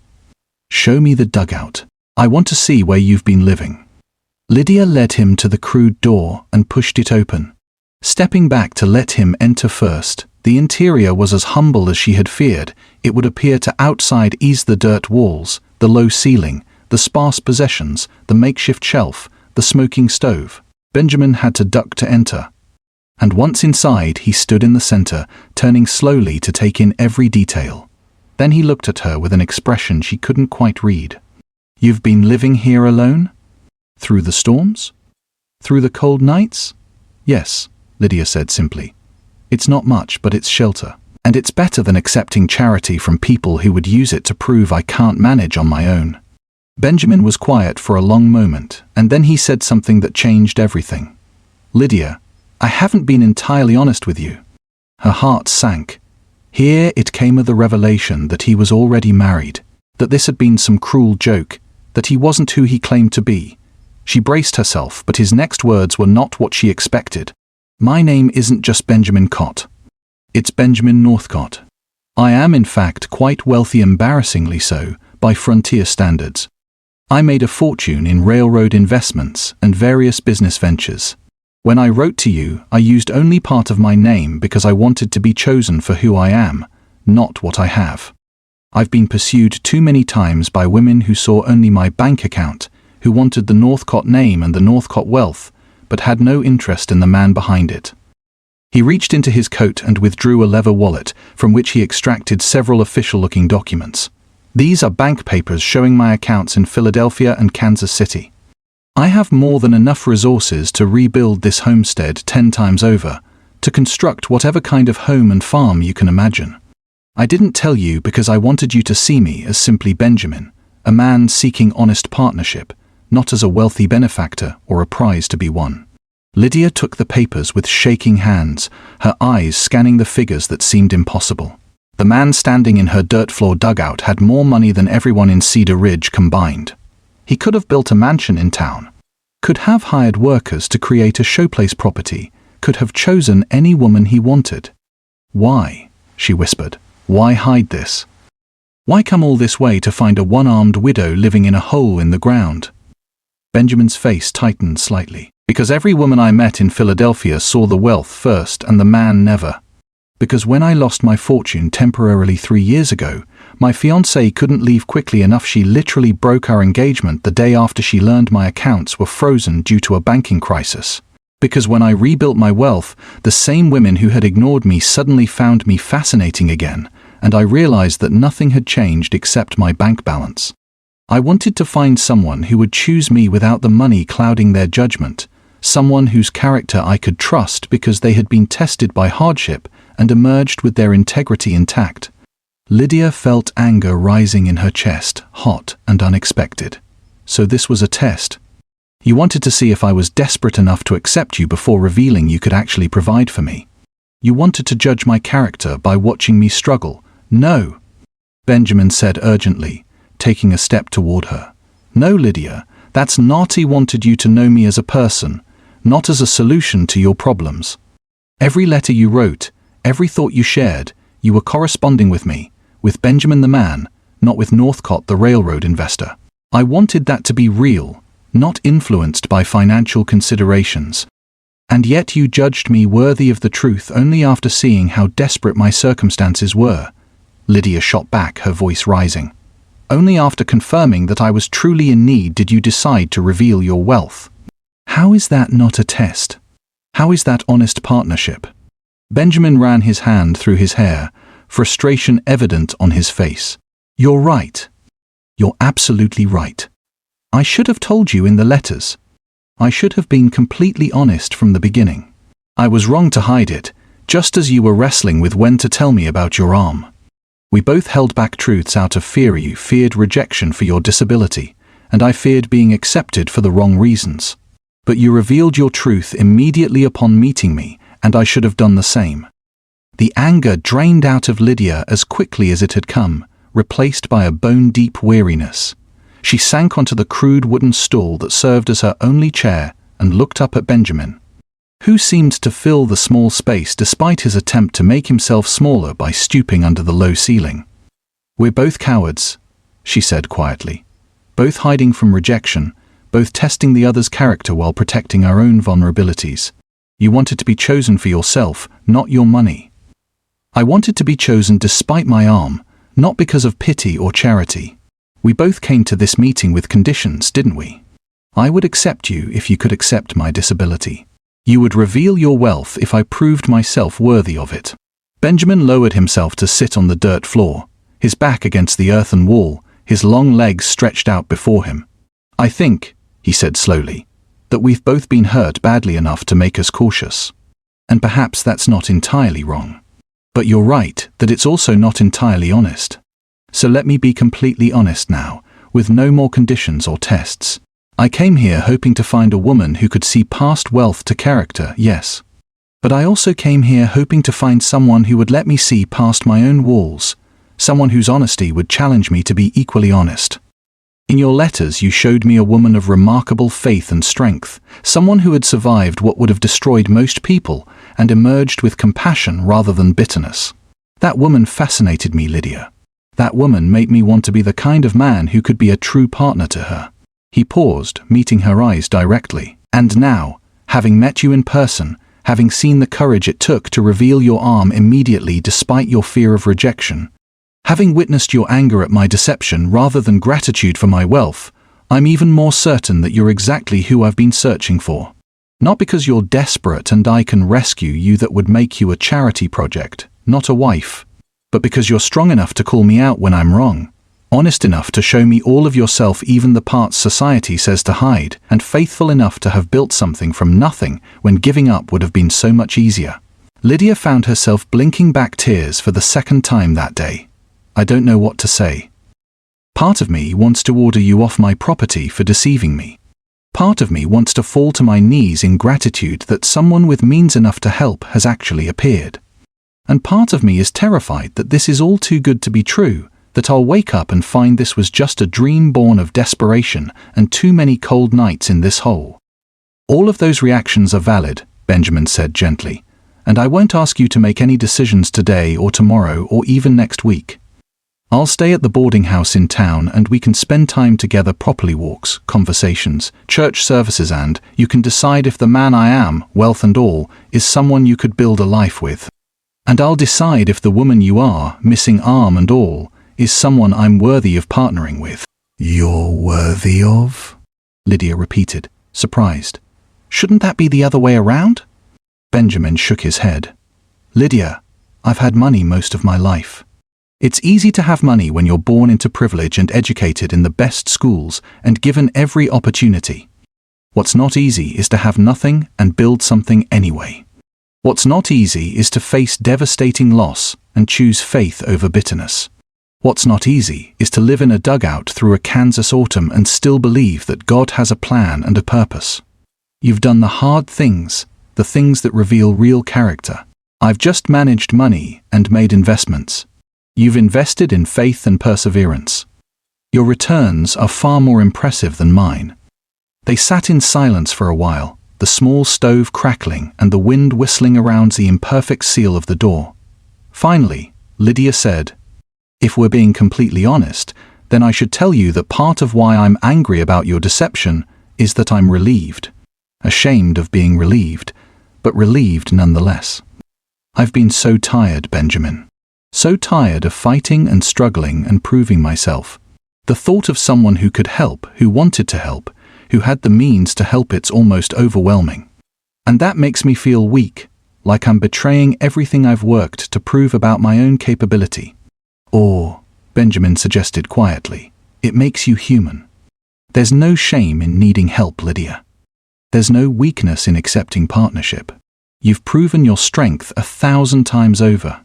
"Show me the dugout. I want to see where you've been living." Lydia led him to the crude door and pushed it open. Stepping back to let him enter first, the interior was as humble as she had feared it would appear to outside ease: the dirt walls, the low ceiling, the sparse possessions, the makeshift shelf, the smoking stove. Benjamin had to duck to enter. And once inside, he stood in the center, turning slowly to take in every detail. Then he looked at her with an expression she couldn't quite read. "You've been living here alone? Through the storms? Through the cold nights?" "Yes," Lydia said simply. "It's not much, but it's shelter. And it's better than accepting charity from people who would use it to prove I can't manage on my own." Benjamin was quiet for a long moment, and then he said something that changed everything. "Lydia, I haven't been entirely honest with you." Her heart sank. Here it came of the revelation that he was already married, that this had been some cruel joke, that he wasn't who he claimed to be. She braced herself, but his next words were not what she expected. My name isn't just Benjamin Cott. It's Benjamin Northcott. I am in fact quite wealthy, embarrassingly so, by frontier standards. I made a fortune in railroad investments and various business ventures. When I wrote to you, I used only part of my name because I wanted to be chosen for who I am, not what I have. I've been pursued too many times by women who saw only my bank account, who wanted the Northcott name and the Northcott wealth, but had no interest in the man behind it. He reached into his coat and withdrew a leather wallet, from which he extracted several official-looking documents. These are bank papers showing my accounts in Philadelphia and Kansas City. I have more than enough resources to rebuild this homestead 10 times over, to construct whatever kind of home and farm you can imagine. I didn't tell you because I wanted you to see me as simply Benjamin, a man seeking honest partnership, not as a wealthy benefactor or a prize to be won. Lydia took the papers with shaking hands, her eyes scanning the figures that seemed impossible. The man standing in her dirt floor dugout had more money than everyone in Cedar Ridge combined. He could have built a mansion in town, could have hired workers to create a showplace property, could have chosen any woman he wanted. Why? She whispered. Why hide this? Why come all this way to find a one-armed widow living in a hole in the ground? Benjamin's face tightened slightly. Because every woman I met in Philadelphia saw the wealth first and the man never. Because when I lost my fortune temporarily 3 years ago, my fiancée couldn't leave quickly enough. She literally broke our engagement the day after she learned my accounts were frozen due to a banking crisis. Because when I rebuilt my wealth, the same women who had ignored me suddenly found me fascinating again, and I realized that nothing had changed except my bank balance. I wanted to find someone who would choose me without the money clouding their judgment, someone whose character I could trust because they had been tested by hardship and emerged with their integrity intact. Lydia felt anger rising in her chest, hot and unexpected. So this was a test. You wanted to see if I was desperate enough to accept you before revealing you could actually provide for me. You wanted to judge my character by watching me struggle. No, Benjamin said urgently, taking a step toward her. No, Lydia, that's not. He wanted you to know me as a person, not as a solution to your problems. Every letter you wrote, every thought you shared, you were corresponding with me, with Benjamin the man, not with Northcott the railroad investor. I wanted that to be real, not influenced by financial considerations. And yet you judged me worthy of the truth only after seeing how desperate my circumstances were. Lydia shot back, her voice rising. Only after confirming that I was truly in need did you decide to reveal your wealth. How is that not a test? How is that honest partnership? Benjamin ran his hand through his hair, frustration evident on his face. You're right. You're absolutely right. I should have told you in the letters. I should have been completely honest from the beginning. I was wrong to hide it, just as you were wrestling with when to tell me about your arm. We both held back truths out of fear. You feared rejection for your disability, and I feared being accepted for the wrong reasons. But you revealed your truth immediately upon meeting me, and I should have done the same. The anger drained out of Lydia as quickly as it had come, replaced by a bone-deep weariness. She sank onto the crude wooden stool that served as her only chair and looked up at Benjamin, who seemed to fill the small space despite his attempt to make himself smaller by stooping under the low ceiling. We're both cowards, she said quietly, both hiding from rejection, both testing the other's character while protecting our own vulnerabilities. You wanted to be chosen for yourself, not your money. I wanted to be chosen despite my arm, not because of pity or charity. We both came to this meeting with conditions, didn't we? I would accept you if you could accept my disability. You would reveal your wealth if I proved myself worthy of it. Benjamin lowered himself to sit on the dirt floor, his back against the earthen wall, his long legs stretched out before him. I think, he said slowly, that we've both been hurt badly enough to make us cautious. And perhaps that's not entirely wrong. But you're right that it's also not entirely honest. So let me be completely honest now, with no more conditions or tests. I came here hoping to find a woman who could see past wealth to character, yes. But I also came here hoping to find someone who would let me see past my own walls, someone whose honesty would challenge me to be equally honest. In your letters you showed me a woman of remarkable faith and strength, someone who had survived what would have destroyed most people and emerged with compassion rather than bitterness. That woman fascinated me, Lydia. That woman made me want to be the kind of man who could be a true partner to her." He paused, meeting her eyes directly. "And now, having met you in person, having seen the courage it took to reveal your arm immediately despite your fear of rejection, having witnessed your anger at my deception rather than gratitude for my wealth, I'm even more certain that you're exactly who I've been searching for. Not because you're desperate and I can rescue you, that would make you a charity project, not a wife, but because you're strong enough to call me out when I'm wrong, honest enough to show me all of yourself, even the parts society says to hide, and faithful enough to have built something from nothing when giving up would have been so much easier." Lydia found herself blinking back tears for the second time that day. "I don't know what to say. Part of me wants to order you off my property for deceiving me. Part of me wants to fall to my knees in gratitude that someone with means enough to help has actually appeared. And part of me is terrified that this is all too good to be true, that I'll wake up and find this was just a dream born of desperation and too many cold nights in this hole." "All of those reactions are valid," Benjamin said gently, "and I won't ask you to make any decisions today or tomorrow or even next week. I'll stay at the boarding house in town and we can spend time together properly, walks, conversations, church services, and you can decide if the man I am, wealth and all, is someone you could build a life with. And I'll decide if the woman you are, missing arm and all, is someone I'm worthy of partnering with." "You're worthy of?" Lydia repeated, surprised. "Shouldn't that be the other way around?" Benjamin shook his head. "Lydia, I've had money most of my life. It's easy to have money when you're born into privilege and educated in the best schools and given every opportunity. What's not easy is to have nothing and build something anyway. What's not easy is to face devastating loss and choose faith over bitterness. What's not easy is to live in a dugout through a Kansas autumn and still believe that God has a plan and a purpose. You've done the hard things, the things that reveal real character. I've just managed money and made investments. You've invested in faith and perseverance. Your returns are far more impressive than mine." They sat in silence for a while, the small stove crackling and the wind whistling around the imperfect seal of the door. Finally, Lydia said, "If we're being completely honest, then I should tell you that part of why I'm angry about your deception is that I'm relieved. Ashamed of being relieved, but relieved nonetheless. I've been so tired, Benjamin. So tired of fighting and struggling and proving myself. The thought of someone who could help, who wanted to help, who had the means to help, it's almost overwhelming. And that makes me feel weak, like I'm betraying everything I've worked to prove about my own capability. Or," Benjamin suggested quietly, "it makes you human. There's no shame in needing help, Lydia. There's no weakness in accepting partnership. You've proven your strength 1,000 times over.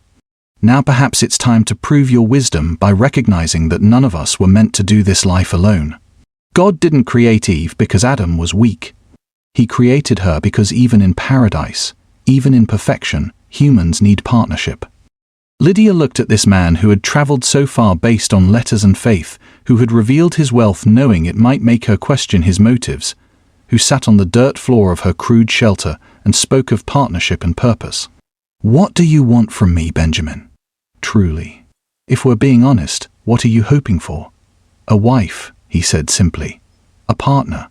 Now perhaps it's time to prove your wisdom by recognizing that none of us were meant to do this life alone. God didn't create Eve because Adam was weak. He created her because even in paradise, even in perfection, humans need partnership." Lydia looked at this man who had traveled so far based on letters and faith, who had revealed his wealth knowing it might make her question his motives, who sat on the dirt floor of her crude shelter and spoke of partnership and purpose. "What do you want from me, Benjamin? Truly. If we're being honest, what are you hoping for?" "A wife," he said simply. "A partner.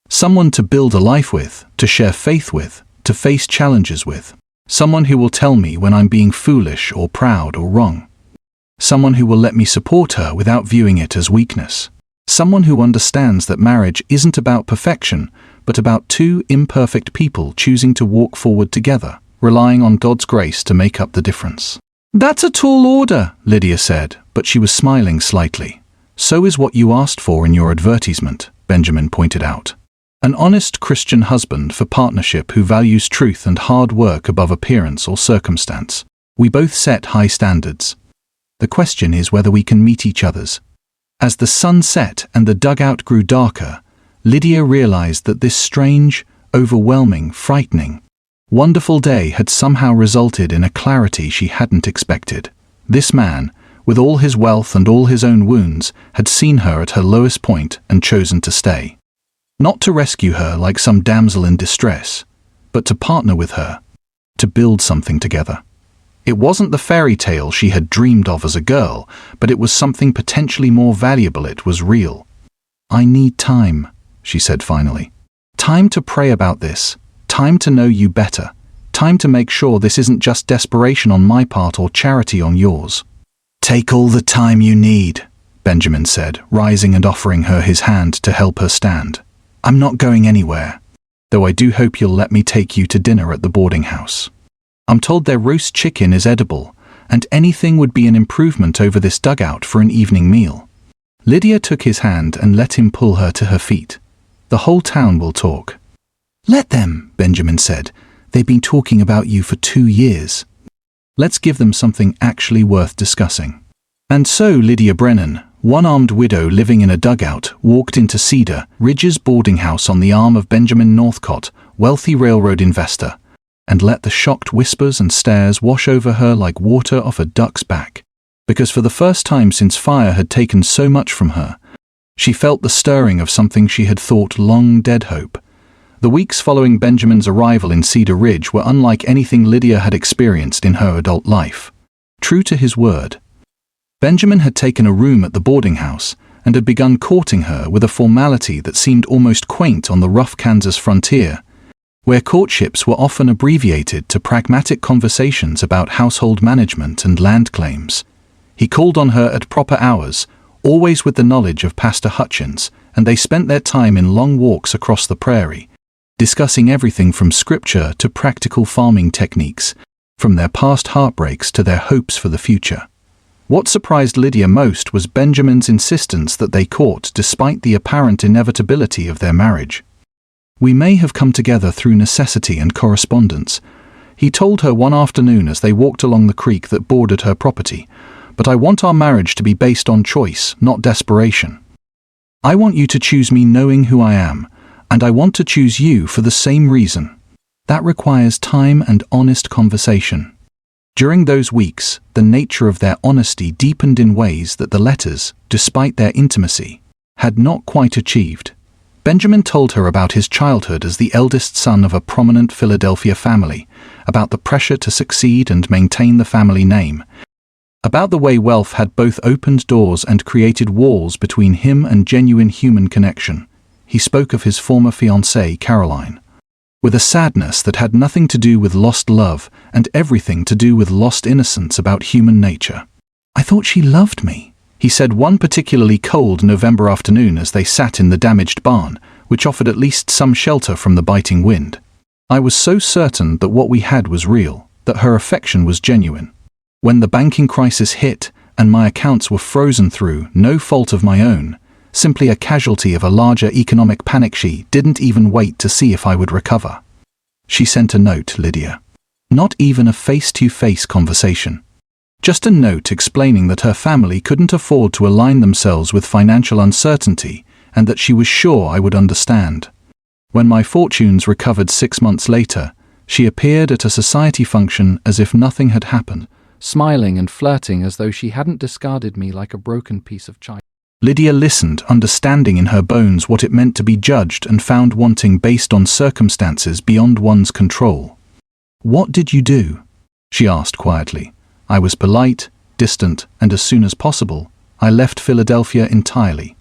Someone to build a life with, to share faith with, to face challenges with. Someone who will tell me when I'm being foolish or proud or wrong. Someone who will let me support her without viewing it as weakness. Someone who understands that marriage isn't about perfection, but about two imperfect people choosing to walk forward together, relying on God's grace to make up the difference." "That's a tall order," Lydia said, but she was smiling slightly. "So is what you asked for in your advertisement," Benjamin pointed out. "An honest Christian husband for partnership who values truth and hard work above appearance or circumstance. We both set high standards. The question is whether we can meet each other's." As the sun set and the dugout grew darker, Lydia realized that this strange, overwhelming, frightening, wonderful day had somehow resulted in a clarity she hadn't expected. This man, with all his wealth and all his own wounds, had seen her at her lowest point and chosen to stay. Not to rescue her like some damsel in distress, but to partner with her, to build something together. It wasn't the fairy tale she had dreamed of as a girl, but it was something potentially more valuable. It was real. "I need time," she said finally. "Time to pray about this, time to know you better, time to make sure this isn't just desperation on my part or charity on yours." "Take all the time you need," Benjamin said, rising and offering her his hand to help her stand. "I'm not going anywhere, though I do hope you'll let me take you to dinner at the boarding house. I'm told their roast chicken is edible, and anything would be an improvement over this dugout for an evening meal." Lydia took his hand and let him pull her to her feet. "The whole town will talk." "Let them," Benjamin said. "They've been talking about you for 2 years. Let's give them something actually worth discussing." And so Lydia Brennan, one-armed widow living in a dugout, walked into Cedar Ridge's boarding house on the arm of Benjamin Northcott, wealthy railroad investor, and let the shocked whispers and stares wash over her like water off a duck's back. Because for the first time since fire had taken so much from her, she felt the stirring of something she had thought long dead: hope. The weeks following Benjamin's arrival in Cedar Ridge were unlike anything Lydia had experienced in her adult life. True to his word, Benjamin had taken a room at the boarding house and had begun courting her with a formality that seemed almost quaint on the rough Kansas frontier, where courtships were often abbreviated to pragmatic conversations about household management and land claims. He called on her at proper hours, always with the knowledge of Pastor Hutchins, and they spent their time in long walks across the prairie, discussing everything from scripture to practical farming techniques, from their past heartbreaks to their hopes for the future. What surprised Lydia most was Benjamin's insistence that they court despite the apparent inevitability of their marriage. "We may have come together through necessity and correspondence," he told her one afternoon as they walked along the creek that bordered her property, "but I want our marriage to be based on choice, not desperation. I want you to choose me knowing who I am, and I want to choose you for the same reason. That requires time and honest conversation." During those weeks, the nature of their honesty deepened in ways that the letters, despite their intimacy, had not quite achieved. Benjamin told her about his childhood as the eldest son of a prominent Philadelphia family, about the pressure to succeed and maintain the family name, about the way wealth had both opened doors and created walls between him and genuine human connection. He spoke of his former fiancée, Caroline, with a sadness that had nothing to do with lost love and everything to do with lost innocence about human nature. "I thought she loved me," he said one particularly cold November afternoon as they sat in the damaged barn, which offered at least some shelter from the biting wind. "I was so certain that what we had was real, that her affection was genuine. When the banking crisis hit and my accounts were frozen through no fault of my own, simply a casualty of a larger economic panic, she didn't even wait to see if I would recover. She sent a note, Lydia. Not even a face-to-face conversation. Just a note explaining that her family couldn't afford to align themselves with financial uncertainty and that she was sure I would understand. When my fortunes recovered 6 months later, she appeared at a society function as if nothing had happened, smiling and flirting as though she hadn't discarded me like a broken piece of china." Lydia listened, understanding in her bones what it meant to be judged and found wanting based on circumstances beyond one's control. "What did you do?" she asked quietly. "I was polite, distant, and as soon as possible, I left Philadelphia entirely.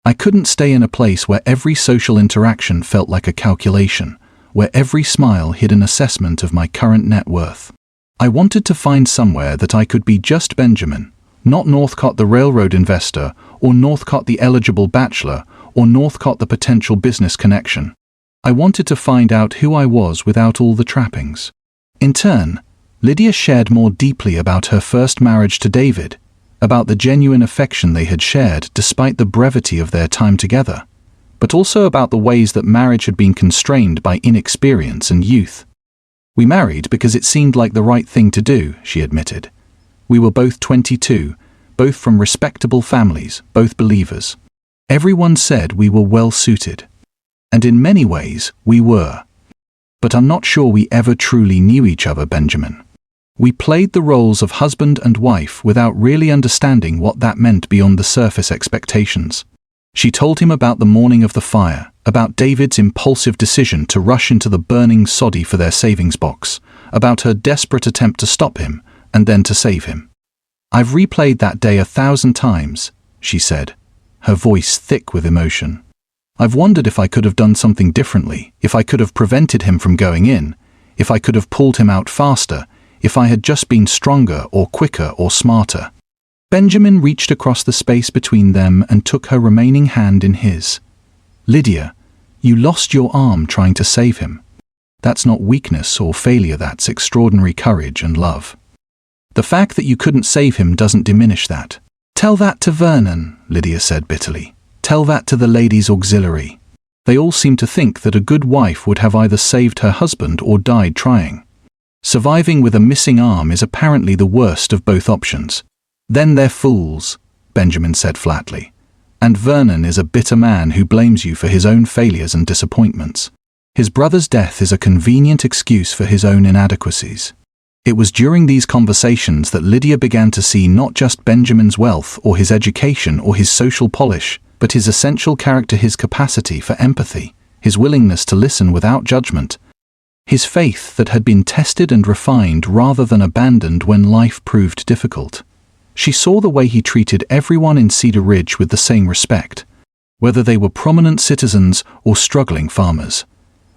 I couldn't stay in a place where every social interaction felt like a calculation, where every smile hid an assessment of my current net worth. I wanted to find somewhere that I could be just Benjamin, not Northcott the railroad investor, or Northcott the eligible bachelor, or Northcott the potential business connection. I wanted to find out who I was without all the trappings." In turn, Lydia shared more deeply about her first marriage to David, about the genuine affection they had shared despite the brevity of their time together, but also about the ways that marriage had been constrained by inexperience and youth. "We married because it seemed like the right thing to do," she admitted. "We were both 22, both from respectable families, both believers. Everyone said we were well suited. And in many ways, we were. But I'm not sure we ever truly knew each other, Benjamin. We played the roles of husband and wife without really understanding what that meant beyond the surface expectations. She told him about the morning of the fire, about David's impulsive decision to rush into the burning soddy for their savings box, about her desperate attempt to stop him, and then to save him. "I've replayed that day 1,000 times, she said, her voice thick with emotion. "I've wondered if I could have done something differently, if I could have prevented him from going in, if I could have pulled him out faster, if I had just been stronger or quicker or smarter." Benjamin reached across the space between them and took her remaining hand in his. "Lydia, you lost your arm trying to save him. That's not weakness or failure, that's extraordinary courage and love. The fact that you couldn't save him doesn't diminish that. Tell that to Vernon," Lydia said bitterly. "Tell that to the ladies' auxiliary. They all seem to think that a good wife would have either saved her husband or died trying. Surviving with a missing arm is apparently the worst of both options." "Then they're fools," Benjamin said flatly. "And Vernon is a bitter man who blames you for his own failures and disappointments. His brother's death is a convenient excuse for his own inadequacies." It was during these conversations that Lydia began to see not just Benjamin's wealth or his education or his social polish, but his essential character, his capacity for empathy, his willingness to listen without judgment, his faith that had been tested and refined rather than abandoned when life proved difficult. She saw the way he treated everyone in Cedar Ridge with the same respect, whether they were prominent citizens or struggling farmers.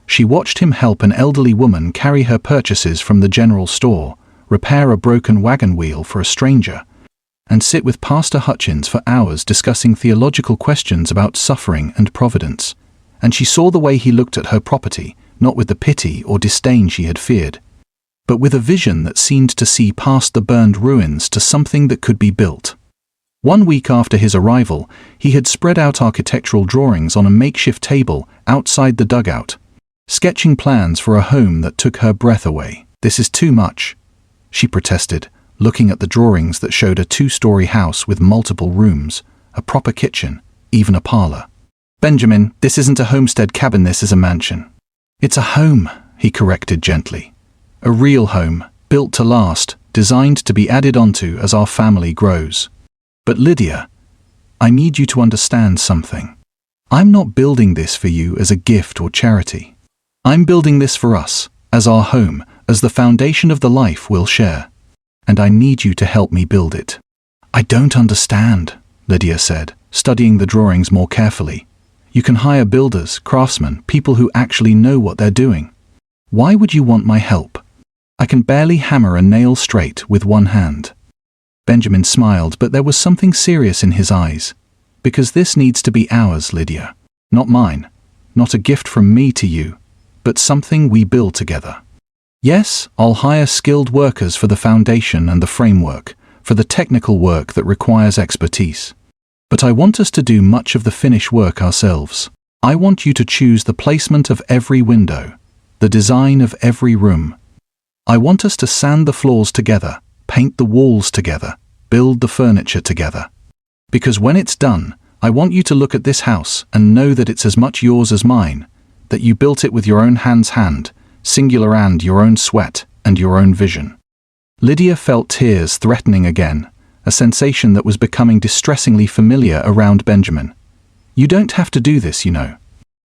She watched him help an elderly woman carry her purchases from the general store, repair a broken wagon wheel for a stranger, and sit with Pastor Hutchins for hours discussing theological questions about suffering and providence. And she saw the way he looked at her property, not with the pity or disdain she had feared, but with a vision that seemed to see past the burned ruins to something that could be built. 1 week after his arrival, he had spread out architectural drawings on a makeshift table outside the dugout, sketching plans for a home that took her breath away. "This is too much," she protested, looking at the drawings that showed a 2-story house with multiple rooms, a proper kitchen, even a parlor. "Benjamin, this isn't a homestead cabin, this is a mansion." "It's a home," he corrected gently. "A real home, built to last, designed to be added onto as our family grows." "But Lydia, I need you to understand something. I'm not building this for you as a gift or charity. I'm building this for us, as our home, as the foundation of the life we'll share. And I need you to help me build it." "I don't understand," Lydia said, studying the drawings more carefully. "You can hire builders, craftsmen, people who actually know what they're doing. Why would you want my help? I can barely hammer a nail straight with one hand." Benjamin smiled, but there was something serious in his eyes. "Because this needs to be ours, Lydia. Not mine. Not a gift from me to you, but something we build together. Yes, I'll hire skilled workers for the foundation and the framework, for the technical work that requires expertise. But I want us to do much of the finish work ourselves. I want you to choose the placement of every window, the design of every room. I want us to sand the floors together, paint the walls together, build the furniture together. Because when it's done, I want you to look at this house and know that it's as much yours as mine, that you built it with your own hand, singular, and your own sweat and your own vision." Lydia felt tears threatening again, a sensation that was becoming distressingly familiar around Benjamin. "You don't have to do this, you know.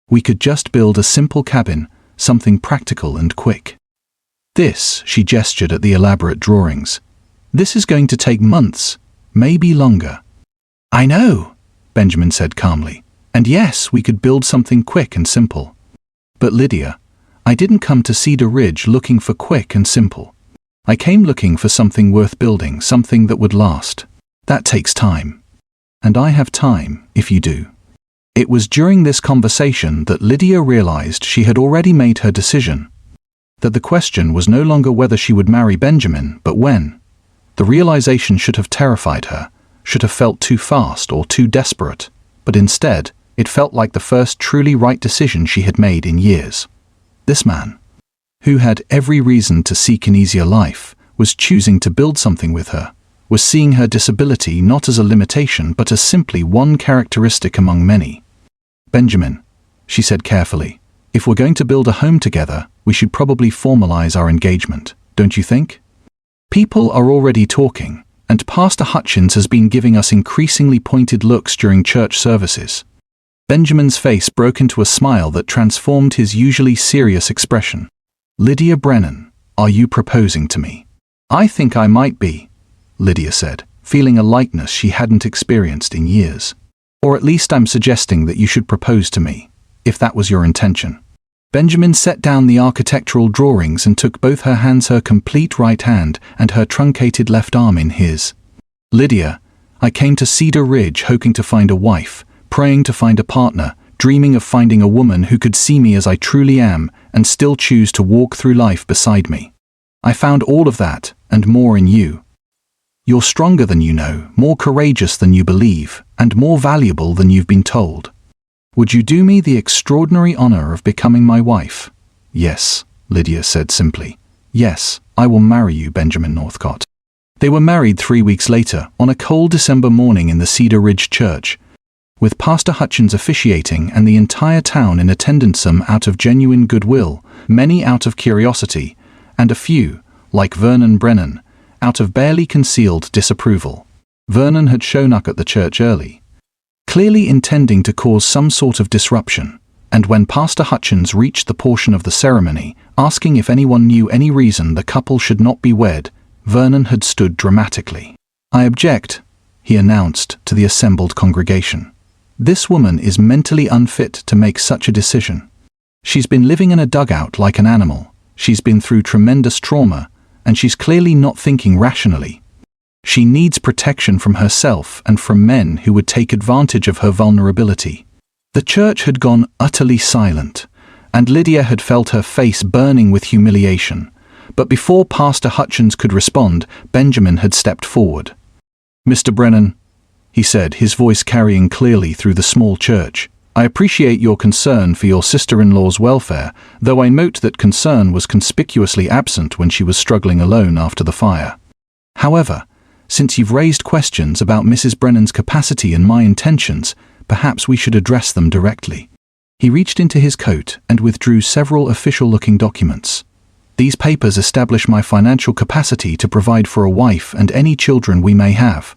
We could just build a simple cabin, something practical and quick. This," she gestured at the elaborate drawings, "this is going to take months, maybe longer." "I know," Benjamin said calmly. "And yes, we could build something quick and simple. But Lydia, I didn't come to Cedar Ridge looking for quick and simple. I came looking for something worth building, something that would last. That takes time. And I have time, if you do." It was during this conversation that Lydia realized she had already made her decision. That the question was no longer whether she would marry Benjamin, but when. The realization should have terrified her, should have felt too fast or too desperate, but instead, it felt like the first truly right decision she had made in years. This man, who had every reason to seek an easier life, was choosing to build something with her, was seeing her disability not as a limitation but as simply one characteristic among many. "Benjamin," she said carefully, "if we're going to build a home together, we should probably formalize our engagement, don't you think?" People are already talking, and Pastor Hutchins has been giving us increasingly pointed looks during church services. Benjamin's face broke into a smile that transformed his usually serious expression. Lydia Brennan, are you proposing to me? I think I might be, Lydia said, feeling a lightness she hadn't experienced in years. Or at least I'm suggesting that you should propose to me, if that was your intention. Benjamin set down the architectural drawings and took both her hands, her complete right hand and her truncated left arm, in his. Lydia, I came to Cedar Ridge hoping to find a wife, praying to find a partner, dreaming of finding a woman who could see me as I truly am and still choose to walk through life beside me. I found all of that, and more, in you. You're stronger than you know, more courageous than you believe, and more valuable than you've been told. Would you do me the extraordinary honor of becoming my wife? Yes, Lydia said simply. Yes, I will marry you, Benjamin Northcott. They were married 3 weeks later, on a cold December morning in the Cedar Ridge Church, with Pastor Hutchins officiating and the entire town in attendance, some out of genuine goodwill, many out of curiosity, and a few, like Vernon Brennan, out of barely concealed disapproval. Vernon had shown up at the church early, clearly intending to cause some sort of disruption, and when Pastor Hutchins reached the portion of the ceremony, asking if anyone knew any reason the couple should not be wed, Vernon had stood dramatically. I object, he announced to the assembled congregation. This woman is mentally unfit to make such a decision. She's been living in a dugout like an animal, she's been through tremendous trauma, and she's clearly not thinking rationally. She needs protection from herself and from men who would take advantage of her vulnerability. The church had gone utterly silent, and Lydia had felt her face burning with humiliation. But before Pastor Hutchins could respond, Benjamin had stepped forward. Mr. Brennan, he said, his voice carrying clearly through the small church, I appreciate your concern for your sister-in-law's welfare, though I note that concern was conspicuously absent when she was struggling alone after the fire. However, since you've raised questions about Mrs. Brennan's capacity and my intentions, perhaps we should address them directly. He reached into his coat and withdrew several official-looking documents. These papers establish my financial capacity to provide for a wife and any children we may have.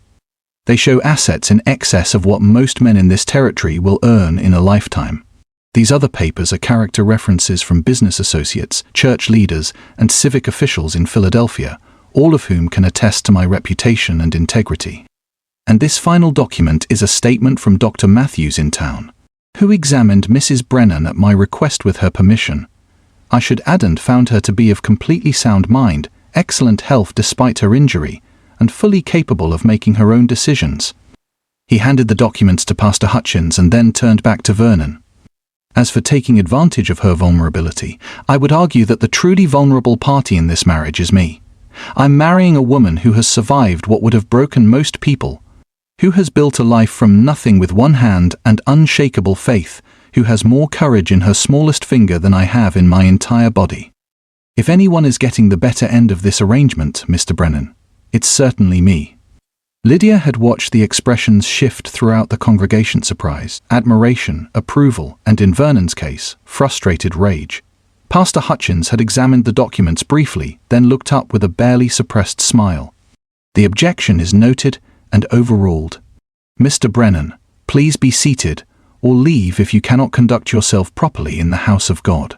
They show assets in excess of what most men in this territory will earn in a lifetime. These other papers are character references from business associates, church leaders, and civic officials in Philadelphia, all of whom can attest to my reputation and integrity. And this final document is a statement from Dr. Matthews in town, who examined Mrs. Brennan at my request with her permission. I should add and found her to be of completely sound mind, excellent health despite her injury, and fully capable of making her own decisions. He handed the documents to Pastor Hutchins and then turned back to Vernon. As for taking advantage of her vulnerability, I would argue that the truly vulnerable party in this marriage is me. I'm marrying a woman who has survived what would have broken most people, who has built a life from nothing with one hand and unshakable faith, who has more courage in her smallest finger than I have in my entire body. If anyone is getting the better end of this arrangement, Mr. Brennan, it's certainly me. Lydia had watched the expressions shift throughout the congregation: surprise, admiration, approval, and in Vernon's case, frustrated rage. Pastor Hutchins had examined the documents briefly, then looked up with a barely suppressed smile. The objection is noted and overruled. Mr. Brennan, please be seated, or leave if you cannot conduct yourself properly in the house of God.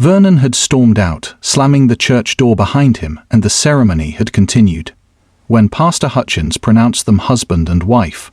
Vernon had stormed out, slamming the church door behind him, and the ceremony had continued. When Pastor Hutchins pronounced them husband and wife,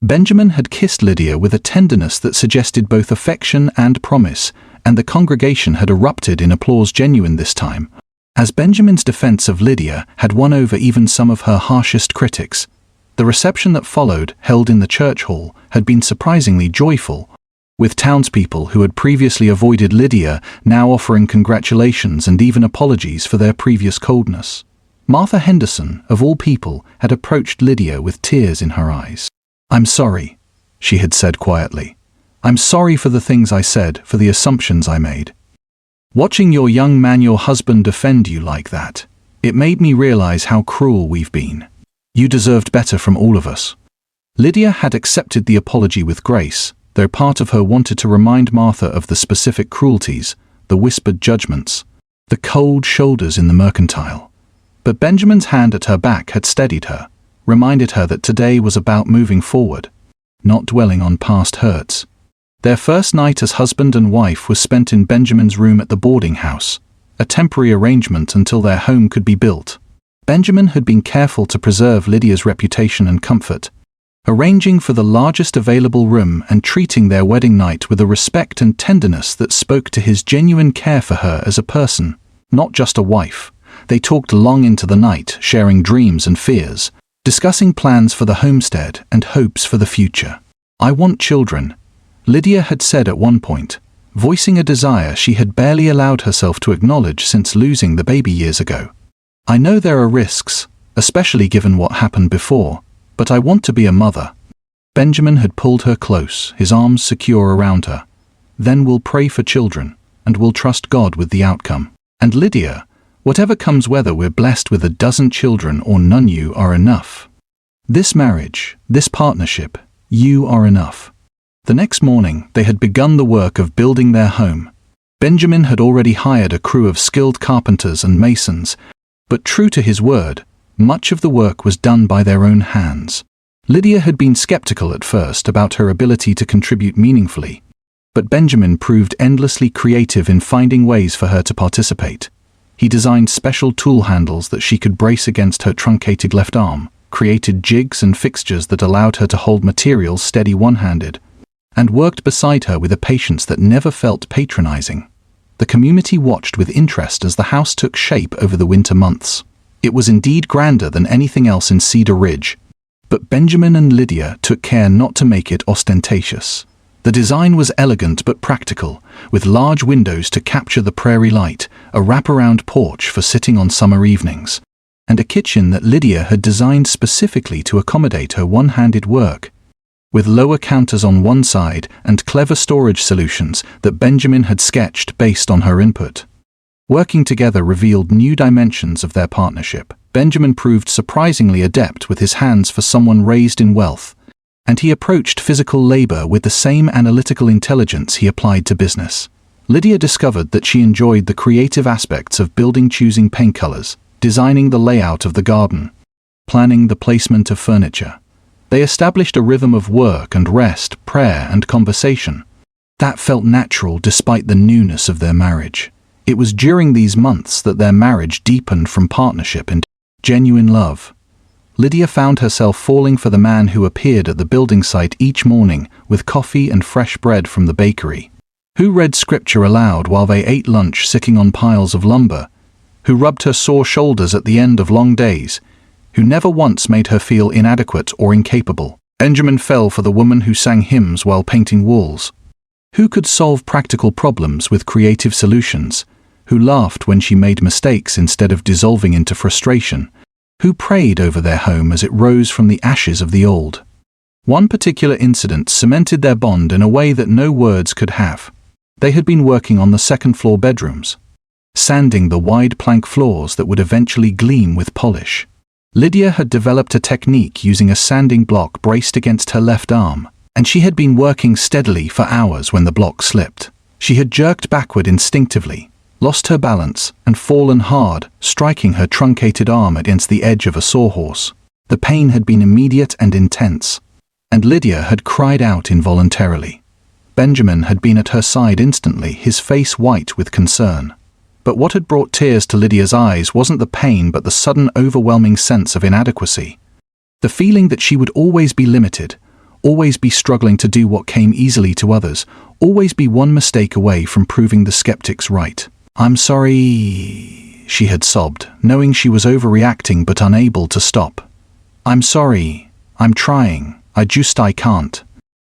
Benjamin had kissed Lydia with a tenderness that suggested both affection and promise, and the congregation had erupted in applause, genuine this time, as Benjamin's defense of Lydia had won over even some of her harshest critics. The reception that followed, held in the church hall, had been surprisingly joyful, with townspeople who had previously avoided Lydia now offering congratulations and even apologies for their previous coldness. Martha Henderson, of all people, had approached Lydia with tears in her eyes. "I'm sorry," she had said quietly. "I'm sorry for the things I said, for the assumptions I made. Watching your young man, your husband, defend you like that, it made me realize how cruel we've been. You deserved better from all of us." Lydia had accepted the apology with grace, though part of her wanted to remind Martha of the specific cruelties, the whispered judgments, the cold shoulders in the mercantile. But Benjamin's hand at her back had steadied her, reminded her that today was about moving forward, not dwelling on past hurts. Their first night as husband and wife was spent in Benjamin's room at the boarding house, a temporary arrangement until their home could be built. Benjamin had been careful to preserve Lydia's reputation and comfort, arranging for the largest available room and treating their wedding night with a respect and tenderness that spoke to his genuine care for her as a person, not just a wife. They talked long into the night, sharing dreams and fears, discussing plans for the homestead and hopes for the future. "I want children," Lydia had said at one point, voicing a desire she had barely allowed herself to acknowledge since losing the baby years ago. "I know there are risks, especially given what happened before, but I want to be a mother." Benjamin had pulled her close, his arms secure around her. "Then we'll pray for children, and we'll trust God with the outcome. And Lydia, whatever comes, whether we're blessed with a dozen children or none, you are enough. This marriage, this partnership, you are enough." The next morning, they had begun the work of building their home. Benjamin had already hired a crew of skilled carpenters and masons, but true to his word, much of the work was done by their own hands. Lydia had been skeptical at first about her ability to contribute meaningfully, but Benjamin proved endlessly creative in finding ways for her to participate. He designed special tool handles that she could brace against her truncated left arm, created jigs and fixtures that allowed her to hold materials steady one-handed, and worked beside her with a patience that never felt patronizing. The community watched with interest as the house took shape over the winter months. It was indeed grander than anything else in Cedar Ridge, but Benjamin and Lydia took care not to make it ostentatious. The design was elegant but practical, with large windows to capture the prairie light, a wraparound porch for sitting on summer evenings, and a kitchen that Lydia had designed specifically to accommodate her one-handed work, with lower counters on one side and clever storage solutions that Benjamin had sketched based on her input. Working together revealed new dimensions of their partnership. Benjamin proved surprisingly adept with his hands for someone raised in wealth, and he approached physical labor with the same analytical intelligence he applied to business. Lydia discovered that she enjoyed the creative aspects of building, choosing paint colors, designing the layout of the garden, planning the placement of furniture. They established a rhythm of work and rest, prayer and conversation that felt natural despite the newness of their marriage. It was during these months that their marriage deepened from partnership into genuine love. Lydia found herself falling for the man who appeared at the building site each morning with coffee and fresh bread from the bakery, who read scripture aloud while they ate lunch sitting on piles of lumber, who rubbed her sore shoulders at the end of long days, who never once made her feel inadequate or incapable. Benjamin fell for the woman who sang hymns while painting walls, who could solve practical problems with creative solutions, who laughed when she made mistakes instead of dissolving into frustration, who prayed over their home as it rose from the ashes of the old. One particular incident cemented their bond in a way that no words could have. They had been working on the second-floor bedrooms, sanding the wide plank floors that would eventually gleam with polish. Lydia had developed a technique using a sanding block braced against her left arm, and she had been working steadily for hours when the block slipped. She had jerked backward instinctively, lost her balance, and fallen hard, striking her truncated arm against the edge of a sawhorse. The pain had been immediate and intense, and Lydia had cried out involuntarily. Benjamin had been at her side instantly, his face white with concern. But what had brought tears to Lydia's eyes wasn't the pain but the sudden overwhelming sense of inadequacy. The feeling that she would always be limited, always be struggling to do what came easily to others, always be one mistake away from proving the skeptics right. "I'm sorry," she had sobbed, knowing she was overreacting but unable to stop. "I'm sorry. I'm trying. I can't."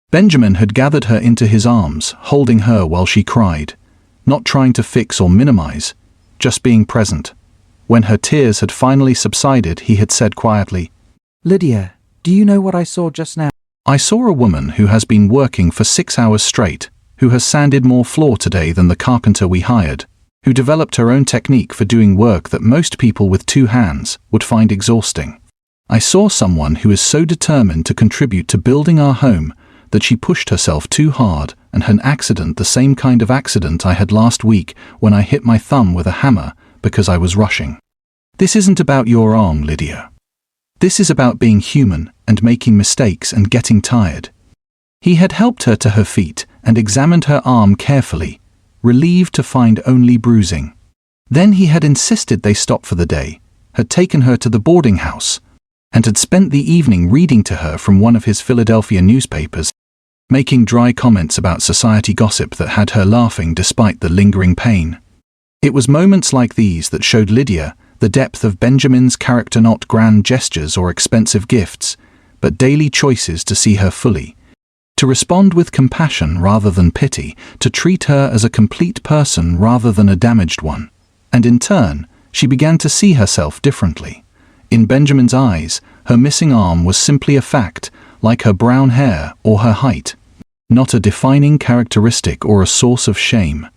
Benjamin had gathered her into his arms, holding her while she cried, not trying to fix or minimize, just being present. When her tears had finally subsided, he had said quietly, "Lydia, do you know what I saw just now?" "I saw a woman who has been working for 6 hours straight, who has sanded more floor today than the carpenter we hired, who developed her own technique for doing work that most people with 2 hands would find exhausting. I saw someone who is so determined to contribute to building our home that she pushed herself too hard and had an accident, the same kind of accident I had last week when I hit my thumb with a hammer because I was rushing. This isn't about your arm, Lydia. This is about being human and making mistakes and getting tired. He had helped her to her feet and examined her arm carefully, relieved to find only bruising. Then he had insisted they stop for the day, had taken her to the boarding house, and had spent the evening reading to her from one of his Philadelphia newspapers, making dry comments about society gossip that had her laughing despite the lingering pain. It was moments like these that showed Lydia the depth of Benjamin's character, not grand gestures or expensive gifts, but daily choices to see her fully, to respond with compassion rather than pity, to treat her as a complete person rather than a damaged one. And in turn, she began to see herself differently. In Benjamin's eyes, her missing arm was simply a fact, like her brown hair or her height, not a defining characteristic or a source of shame.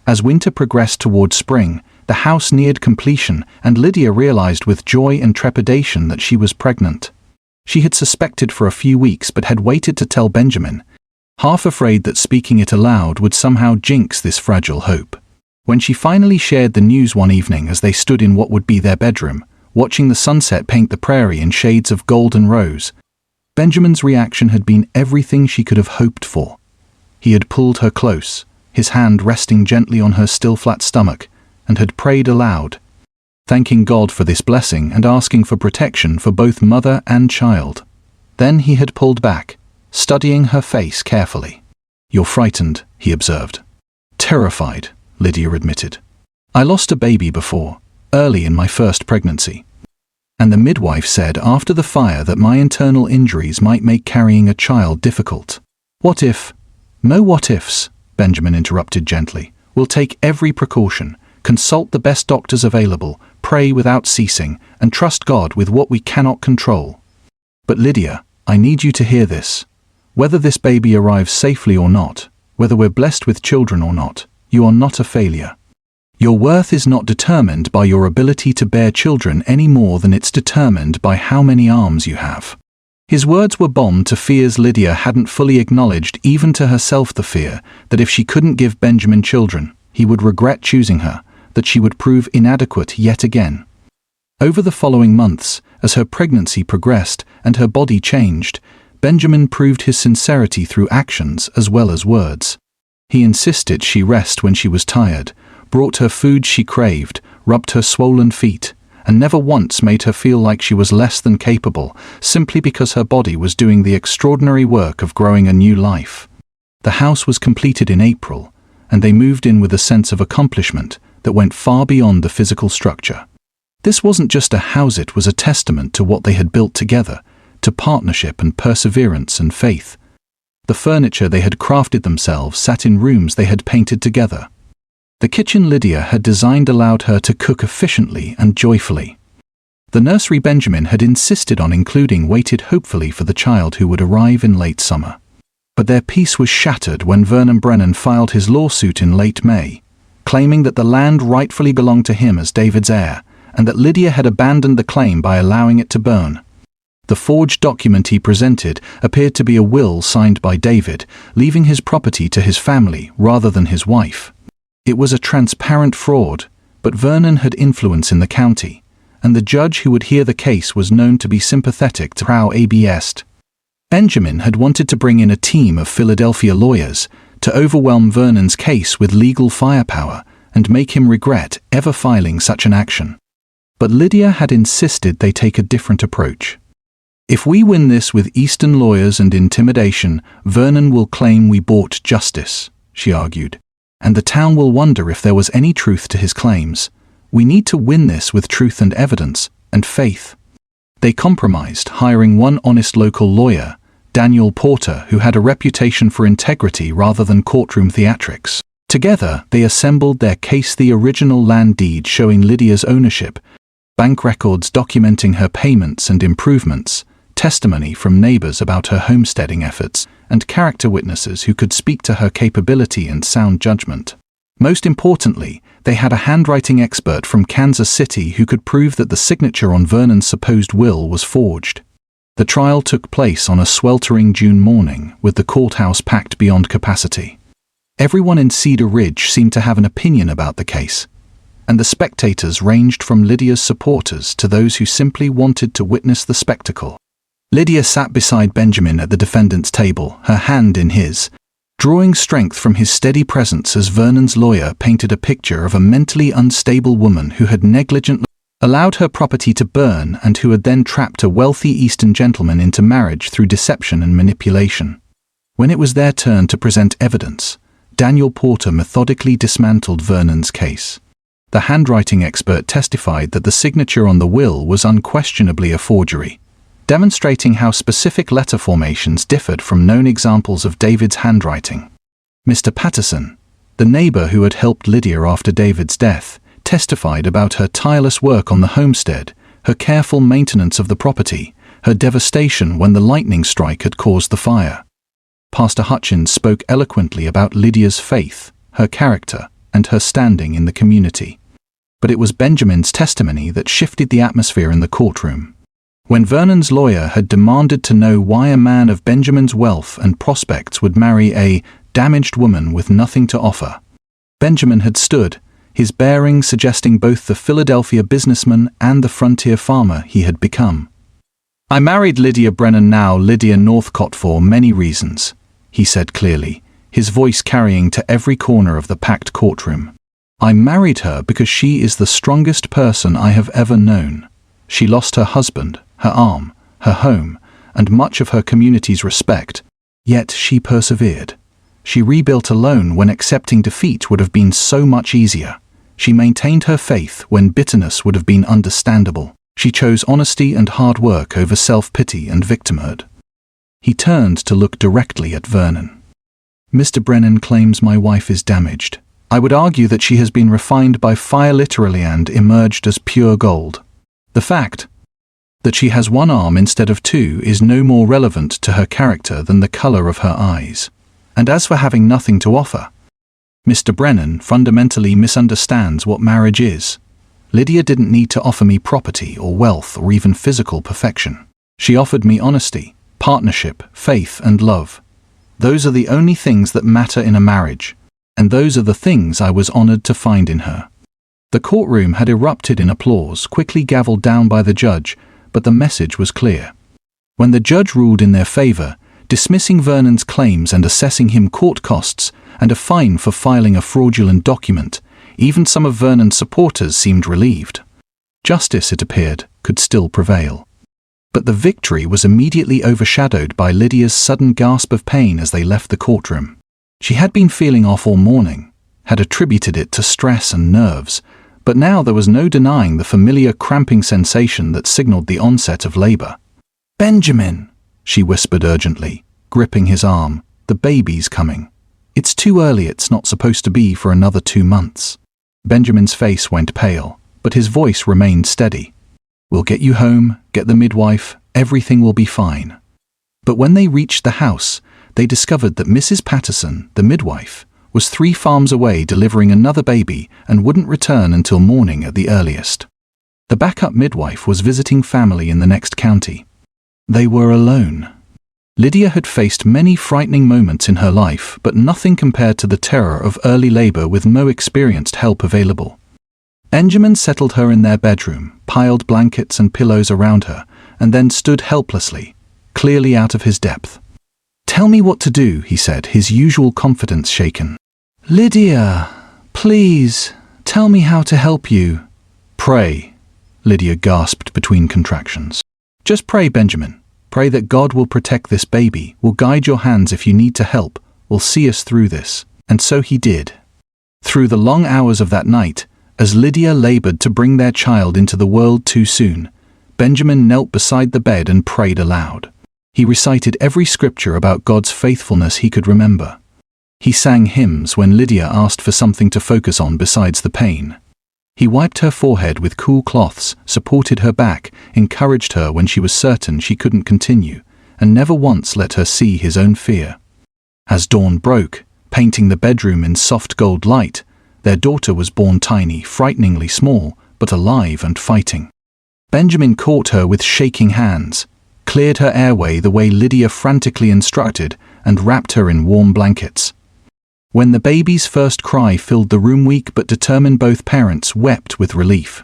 As winter progressed toward spring, the house neared completion, and Lydia realized with joy and trepidation that she was pregnant. She had suspected for a few weeks but had waited to tell Benjamin, half afraid that speaking it aloud would somehow jinx this fragile hope. When she finally shared the news one evening as they stood in what would be their bedroom, watching the sunset paint the prairie in shades of gold and rose, Benjamin's reaction had been everything she could have hoped for. He had pulled her close, his hand resting gently on her still flat stomach, and had prayed aloud, thanking God for this blessing and asking for protection for both mother and child. Then he had pulled back, studying her face carefully. "You're frightened," he observed. "Terrified," Lydia admitted. "I lost a baby before, early in my first pregnancy. And the midwife said after the fire that my internal injuries might make carrying a child difficult." "What if?" "No what ifs," Benjamin interrupted gently. "We'll take every precaution, consult the best doctors available, pray without ceasing, and trust God with what we cannot control. But Lydia, I need you to hear this. Whether this baby arrives safely or not, whether we're blessed with children or not, you are not a failure. Your worth is not determined by your ability to bear children any more than it's determined by how many arms you have." His words were balm to fears Lydia hadn't fully acknowledged, even to herself, the fear that if she couldn't give Benjamin children, he would regret choosing her, that she would prove inadequate yet again. Over the following months, as her pregnancy progressed and her body changed, Benjamin proved his sincerity through actions as well as words. He insisted she rest when she was tired, brought her food she craved, rubbed her swollen feet, and never once made her feel like she was less than capable, simply because her body was doing the extraordinary work of growing a new life. The house was completed in April, and they moved in with a sense of accomplishment that went far beyond the physical structure. This wasn't just a house, it was a testament to what they had built together, to partnership and perseverance and faith. The furniture they had crafted themselves sat in rooms they had painted together. The kitchen Lydia had designed allowed her to cook efficiently and joyfully. The nursery Benjamin had insisted on including waited hopefully for the child who would arrive in late summer. But their peace was shattered when Vernon Brennan filed his lawsuit in late May, claiming that the land rightfully belonged to him as David's heir, and that Lydia had abandoned the claim by allowing it to burn. The forged document he presented appeared to be a will signed by David, leaving his property to his family rather than his wife. It was a transparent fraud, but Vernon had influence in the county, and the judge who would hear the case was known to be sympathetic to how ABS. Benjamin had wanted to bring in a team of Philadelphia lawyers to overwhelm Vernon's case with legal firepower and make him regret ever filing such an action. But Lydia had insisted they take a different approach. "If we win this with Eastern lawyers and intimidation, Vernon will claim we bought justice," she argued, "and the town will wonder if there was any truth to his claims. We need to win this with truth and evidence, and faith." They compromised, hiring one honest local lawyer, Daniel Porter, who had a reputation for integrity rather than courtroom theatrics. Together, they assembled their case: the original land deed showing Lydia's ownership, bank records documenting her payments and improvements, testimony from neighbors about her homesteading efforts, and character witnesses who could speak to her capability and sound judgment. Most importantly, they had a handwriting expert from Kansas City who could prove that the signature on Vernon's supposed will was forged. The trial took place on a sweltering June morning, with the courthouse packed beyond capacity. Everyone in Cedar Ridge seemed to have an opinion about the case. and the spectators ranged from Lydia's supporters to those who simply wanted to witness the spectacle. Lydia sat beside Benjamin at the defendant's table, her hand in his, drawing strength from his steady presence as Vernon's lawyer painted a picture of a mentally unstable woman who had negligently allowed her property to burn and who had then trapped a wealthy Eastern gentleman into marriage through deception and manipulation. When it was their turn to present evidence, Daniel Porter methodically dismantled Vernon's case. The handwriting expert testified that the signature on the will was unquestionably a forgery, demonstrating how specific letter formations differed from known examples of David's handwriting. Mr. Patterson, the neighbor who had helped Lydia after David's death, testified about her tireless work on the homestead, her careful maintenance of the property, her devastation when the lightning strike had caused the fire. Pastor Hutchins spoke eloquently about Lydia's faith, her character, and her standing in the community. But it was Benjamin's testimony that shifted the atmosphere in the courtroom. When Vernon's lawyer had demanded to know why a man of Benjamin's wealth and prospects would marry a damaged woman with nothing to offer, Benjamin had stood, his bearing suggesting both the Philadelphia businessman and the frontier farmer he had become. "I married Lydia Brennan, now Lydia Northcott, for many reasons," he said clearly, his voice carrying to every corner of the packed courtroom. "I married her because she is the strongest person I have ever known. She lost her husband, her arm, her home, and much of her community's respect, yet she persevered. She rebuilt alone when accepting defeat would have been so much easier. She maintained her faith when bitterness would have been understandable. She chose honesty and hard work over self-pity and victimhood." He turned to look directly at Vernon. "Mr. Brennan claims my wife is damaged. I would argue that she has been refined by fire literally and emerged as pure gold. The fact that she has one arm instead of two is no more relevant to her character than the color of her eyes. And as for having nothing to offer, Mr. Brennan fundamentally misunderstands what marriage is. Lydia didn't need to offer me property or wealth or even physical perfection. She offered me honesty, partnership, faith, and love. Those are the only things that matter in a marriage, and those are the things I was honored to find in her." The courtroom had erupted in applause, quickly gavelled down by the judge, but the message was clear. When the judge ruled in their favor, dismissing Vernon's claims and assessing him court costs and a fine for filing a fraudulent document, even some of Vernon's supporters seemed relieved. Justice, it appeared, could still prevail. But the victory was immediately overshadowed by Lydia's sudden gasp of pain as they left the courtroom. She had been feeling off all morning, had attributed it to stress and nerves, but now there was no denying the familiar cramping sensation that signaled the onset of labor. "Benjamin," she whispered urgently, gripping his arm, "the baby's coming. It's too early, it's not supposed to be for another 2 months." Benjamin's face went pale, but his voice remained steady. "We'll get you home, get the midwife, everything will be fine." But when they reached the house, they discovered that Mrs. Patterson, the midwife, was 3 farms away delivering another baby and wouldn't return until morning at the earliest. The backup midwife was visiting family in the next county. They were alone. Lydia had faced many frightening moments in her life, but nothing compared to the terror of early labor with no experienced help available. Benjamin settled her in their bedroom, piled blankets and pillows around her, and then stood helplessly, clearly out of his depth. "Tell me what to do," he said, his usual confidence shaken. "Lydia, please, tell me how to help you." "Pray," Lydia gasped between contractions. "Just pray, Benjamin. Pray that God will protect this baby, will guide your hands if you need to help, will see us through this." And so he did. Through the long hours of that night, as Lydia labored to bring their child into the world too soon, Benjamin knelt beside the bed and prayed aloud. He recited every scripture about God's faithfulness he could remember. He sang hymns when Lydia asked for something to focus on besides the pain. He wiped her forehead with cool cloths, supported her back, encouraged her when she was certain she couldn't continue, and never once let her see his own fear. As dawn broke, painting the bedroom in soft gold light, their daughter was born tiny, frighteningly small, but alive and fighting. Benjamin caught her with shaking hands, cleared her airway the way Lydia frantically instructed, and wrapped her in warm blankets. When the baby's first cry filled the room, weak but determined, both parents wept with relief.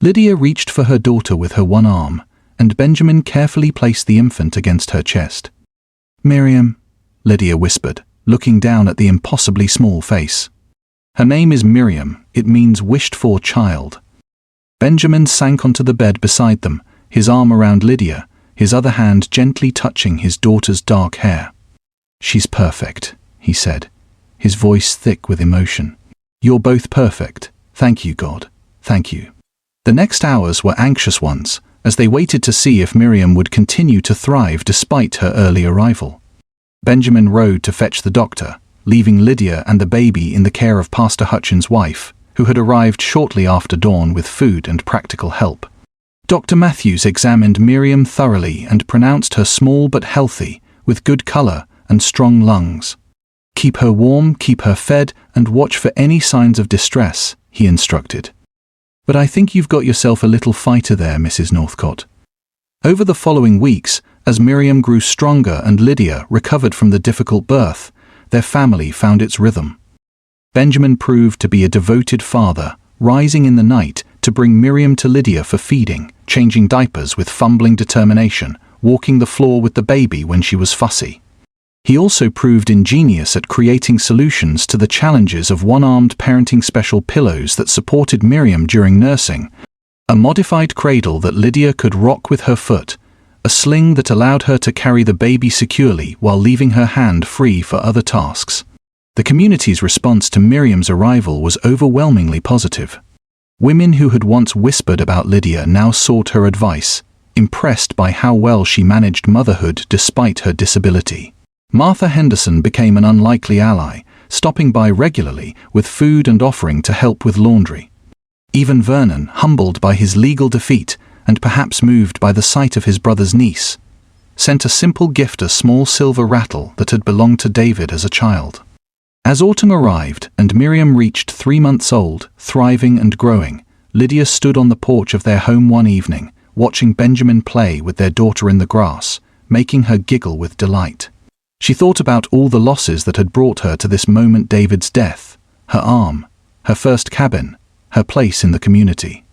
Lydia reached for her daughter with her one arm, and Benjamin carefully placed the infant against her chest. "Miriam," Lydia whispered, looking down at the impossibly small face. "Her name is Miriam. It means wished-for child." Benjamin sank onto the bed beside them, his arm around Lydia, his other hand gently touching his daughter's dark hair. "She's perfect," he said, his voice thick with emotion. "You're both perfect. Thank you, God. Thank you." The next hours were anxious ones, as they waited to see if Miriam would continue to thrive despite her early arrival. Benjamin rode to fetch the doctor, leaving Lydia and the baby in the care of Pastor Hutchins' wife, who had arrived shortly after dawn with food and practical help. Dr. Matthews examined Miriam thoroughly and pronounced her small but healthy, with good color and strong lungs. "Keep her warm, keep her fed, and watch for any signs of distress," he instructed. "But I think you've got yourself a little fighter there, Mrs. Northcott." Over the following weeks, as Miriam grew stronger and Lydia recovered from the difficult birth, their family found its rhythm. Benjamin proved to be a devoted father, rising in the night to bring Miriam to Lydia for feeding, changing diapers with fumbling determination, walking the floor with the baby when she was fussy. He also proved ingenious at creating solutions to the challenges of one-armed parenting: special pillows that supported Miriam during nursing, a modified cradle that Lydia could rock with her foot, a sling that allowed her to carry the baby securely while leaving her hand free for other tasks. The community's response to Miriam's arrival was overwhelmingly positive. Women who had once whispered about Lydia now sought her advice, impressed by how well she managed motherhood despite her disability. Martha Henderson became an unlikely ally, stopping by regularly with food and offering to help with laundry. Even Vernon, humbled by his legal defeat and perhaps moved by the sight of his brother's niece, sent a simple gift, a small silver rattle that had belonged to David as a child. As autumn arrived and Miriam reached 3 months old, thriving and growing, Lydia stood on the porch of their home one evening, watching Benjamin play with their daughter in the grass, making her giggle with delight. She thought about all the losses that had brought her to this moment: David's death, her arm, her first cabin, her place in the community.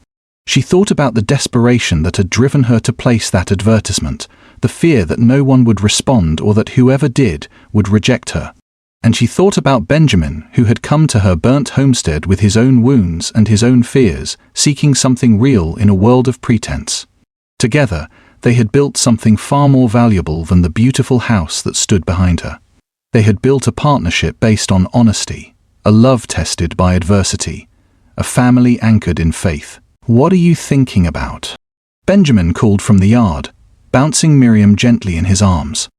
She thought about the desperation that had driven her to place that advertisement, the fear that no one would respond or that whoever did would reject her. And she thought about Benjamin, who had come to her burnt homestead with his own wounds and his own fears, seeking something real in a world of pretense. Together, they had built something far more valuable than the beautiful house that stood behind her. They had built a partnership based on honesty, a love tested by adversity, a family anchored in faith. "What are you thinking about?" Benjamin called from the yard, bouncing Miriam gently in his arms.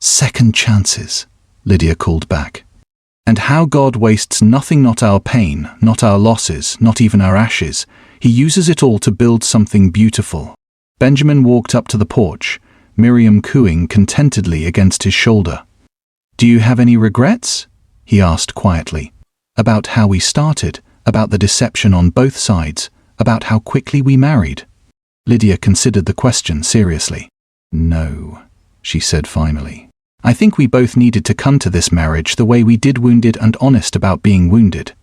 "Second chances," Lydia called back. "And how God wastes nothing, not our pain, not our losses, not even our ashes. He uses it all to build something beautiful." Benjamin walked up to the porch, Miriam cooing contentedly against his shoulder. "Do you have any regrets?" he asked quietly. "About how we started, about the deception on both sides, about how quickly we married?" Lydia considered the question seriously. "No," she said finally. "I think we both needed to come to this marriage the way we did, wounded and honest about being wounded.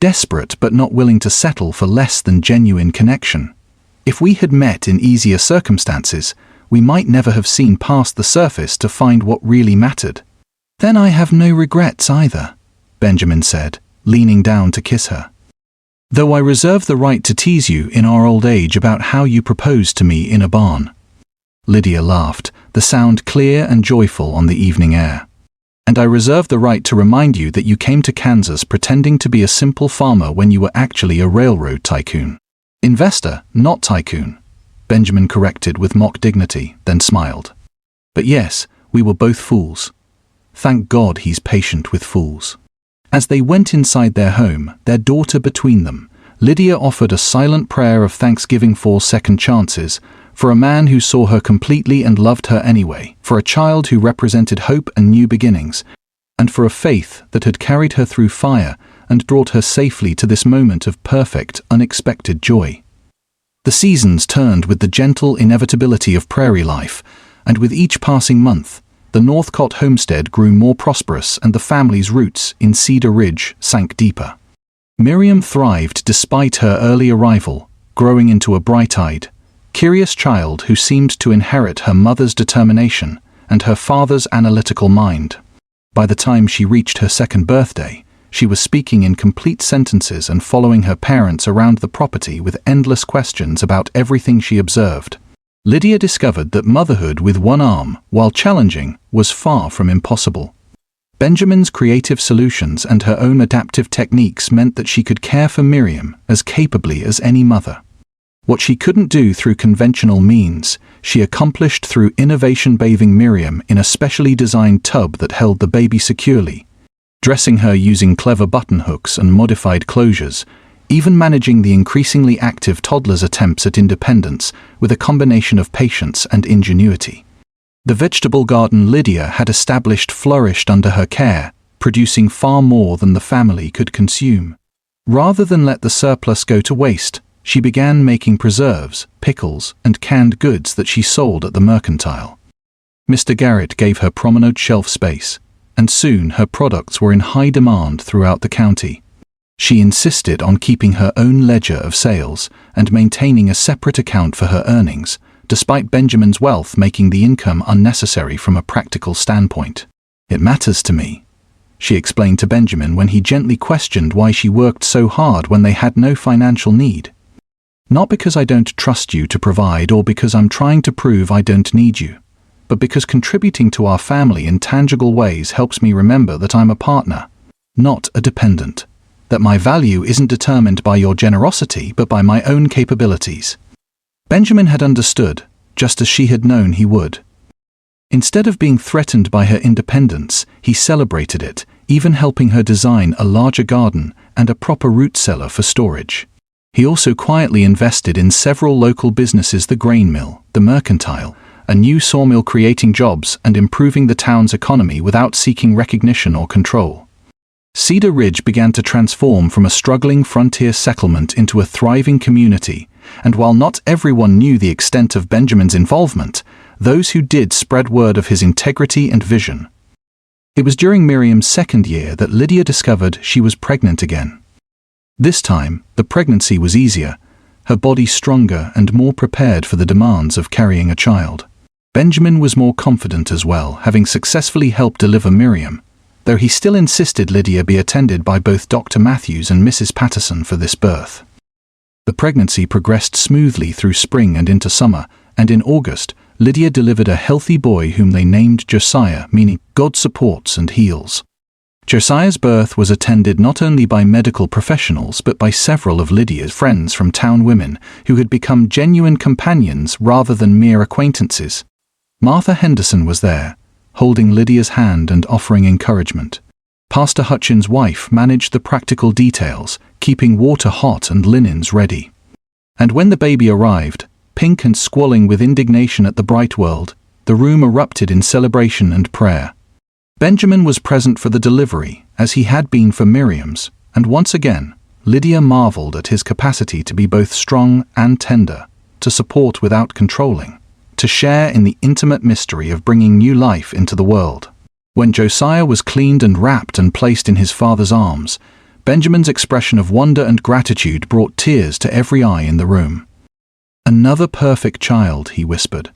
Desperate but not willing to settle for less than genuine connection. If we had met in easier circumstances, we might never have seen past the surface to find what really mattered." "Then I have no regrets either," Benjamin said, leaning down to kiss her. "Though I reserve the right to tease you in our old age about how you proposed to me in a barn." Lydia laughed, the sound clear and joyful on the evening air. "And I reserve the right to remind you that you came to Kansas pretending to be a simple farmer when you were actually a railroad tycoon." "Investor, not tycoon," Benjamin corrected with mock dignity, then smiled. "But yes, we were both fools. Thank God he's patient with fools." As they went inside their home, their daughter between them, Lydia offered a silent prayer of thanksgiving for second chances, for a man who saw her completely and loved her anyway, for a child who represented hope and new beginnings, and for a faith that had carried her through fire and brought her safely to this moment of perfect, unexpected joy. The seasons turned with the gentle inevitability of prairie life, and with each passing month, the Northcott homestead grew more prosperous and the family's roots in Cedar Ridge sank deeper. Miriam thrived despite her early arrival, growing into a bright-eyed, curious child who seemed to inherit her mother's determination and her father's analytical mind. By the time she reached her second birthday, she was speaking in complete sentences and following her parents around the property with endless questions about everything she observed. Lydia discovered that motherhood with one arm, while challenging, was far from impossible. Benjamin's creative solutions and her own adaptive techniques meant that she could care for Miriam as capably as any mother. What she couldn't do through conventional means, she accomplished through innovation, bathing Miriam in a specially designed tub that held the baby securely, dressing her using clever button hooks and modified closures, even managing the increasingly active toddler's attempts at independence with a combination of patience and ingenuity. The vegetable garden Lydia had established flourished under her care, producing far more than the family could consume. Rather than let the surplus go to waste, she began making preserves, pickles, and canned goods that she sold at the mercantile. Mr. Garrett gave her promenade shelf space, and soon her products were in high demand throughout the county. She insisted on keeping her own ledger of sales and maintaining a separate account for her earnings, despite Benjamin's wealth making the income unnecessary from a practical standpoint. "It matters to me," she explained to Benjamin when he gently questioned why she worked so hard when they had no financial need. "Not because I don't trust you to provide or because I'm trying to prove I don't need you, but because contributing to our family in tangible ways helps me remember that I'm a partner, not a dependent. That my value isn't determined by your generosity but by my own capabilities." Benjamin had understood, just as she had known he would. Instead of being threatened by her independence, he celebrated it, even helping her design a larger garden and a proper root cellar for storage. He also quietly invested in several local businesses: the grain mill, the mercantile, a new sawmill, creating jobs and improving the town's economy without seeking recognition or control. Cedar Ridge began to transform from a struggling frontier settlement into a thriving community, and while not everyone knew the extent of Benjamin's involvement, those who did spread word of his integrity and vision. It was during Miriam's second year that Lydia discovered she was pregnant again. This time, the pregnancy was easier, her body stronger and more prepared for the demands of carrying a child. Benjamin was more confident as well, having successfully helped deliver Miriam, though he still insisted Lydia be attended by both Dr. Matthews and Mrs. Patterson for this birth. The pregnancy progressed smoothly through spring and into summer, and in August, Lydia delivered a healthy boy whom they named Josiah, meaning God supports and heals. Josiah's birth was attended not only by medical professionals but by several of Lydia's friends from town women who had become genuine companions rather than mere acquaintances. Martha Henderson was there, holding Lydia's hand and offering encouragement. Pastor Hutchins' wife managed the practical details, keeping water hot and linens ready. And when the baby arrived, pink and squalling with indignation at the bright world, the room erupted in celebration and prayer. Benjamin was present for the delivery, as he had been for Miriam's, and once again, Lydia marveled at his capacity to be both strong and tender, to support without controlling, to share in the intimate mystery of bringing new life into the world. When Josiah was cleaned and wrapped and placed in his father's arms, Benjamin's expression of wonder and gratitude brought tears to every eye in the room. "Another perfect child," he whispered,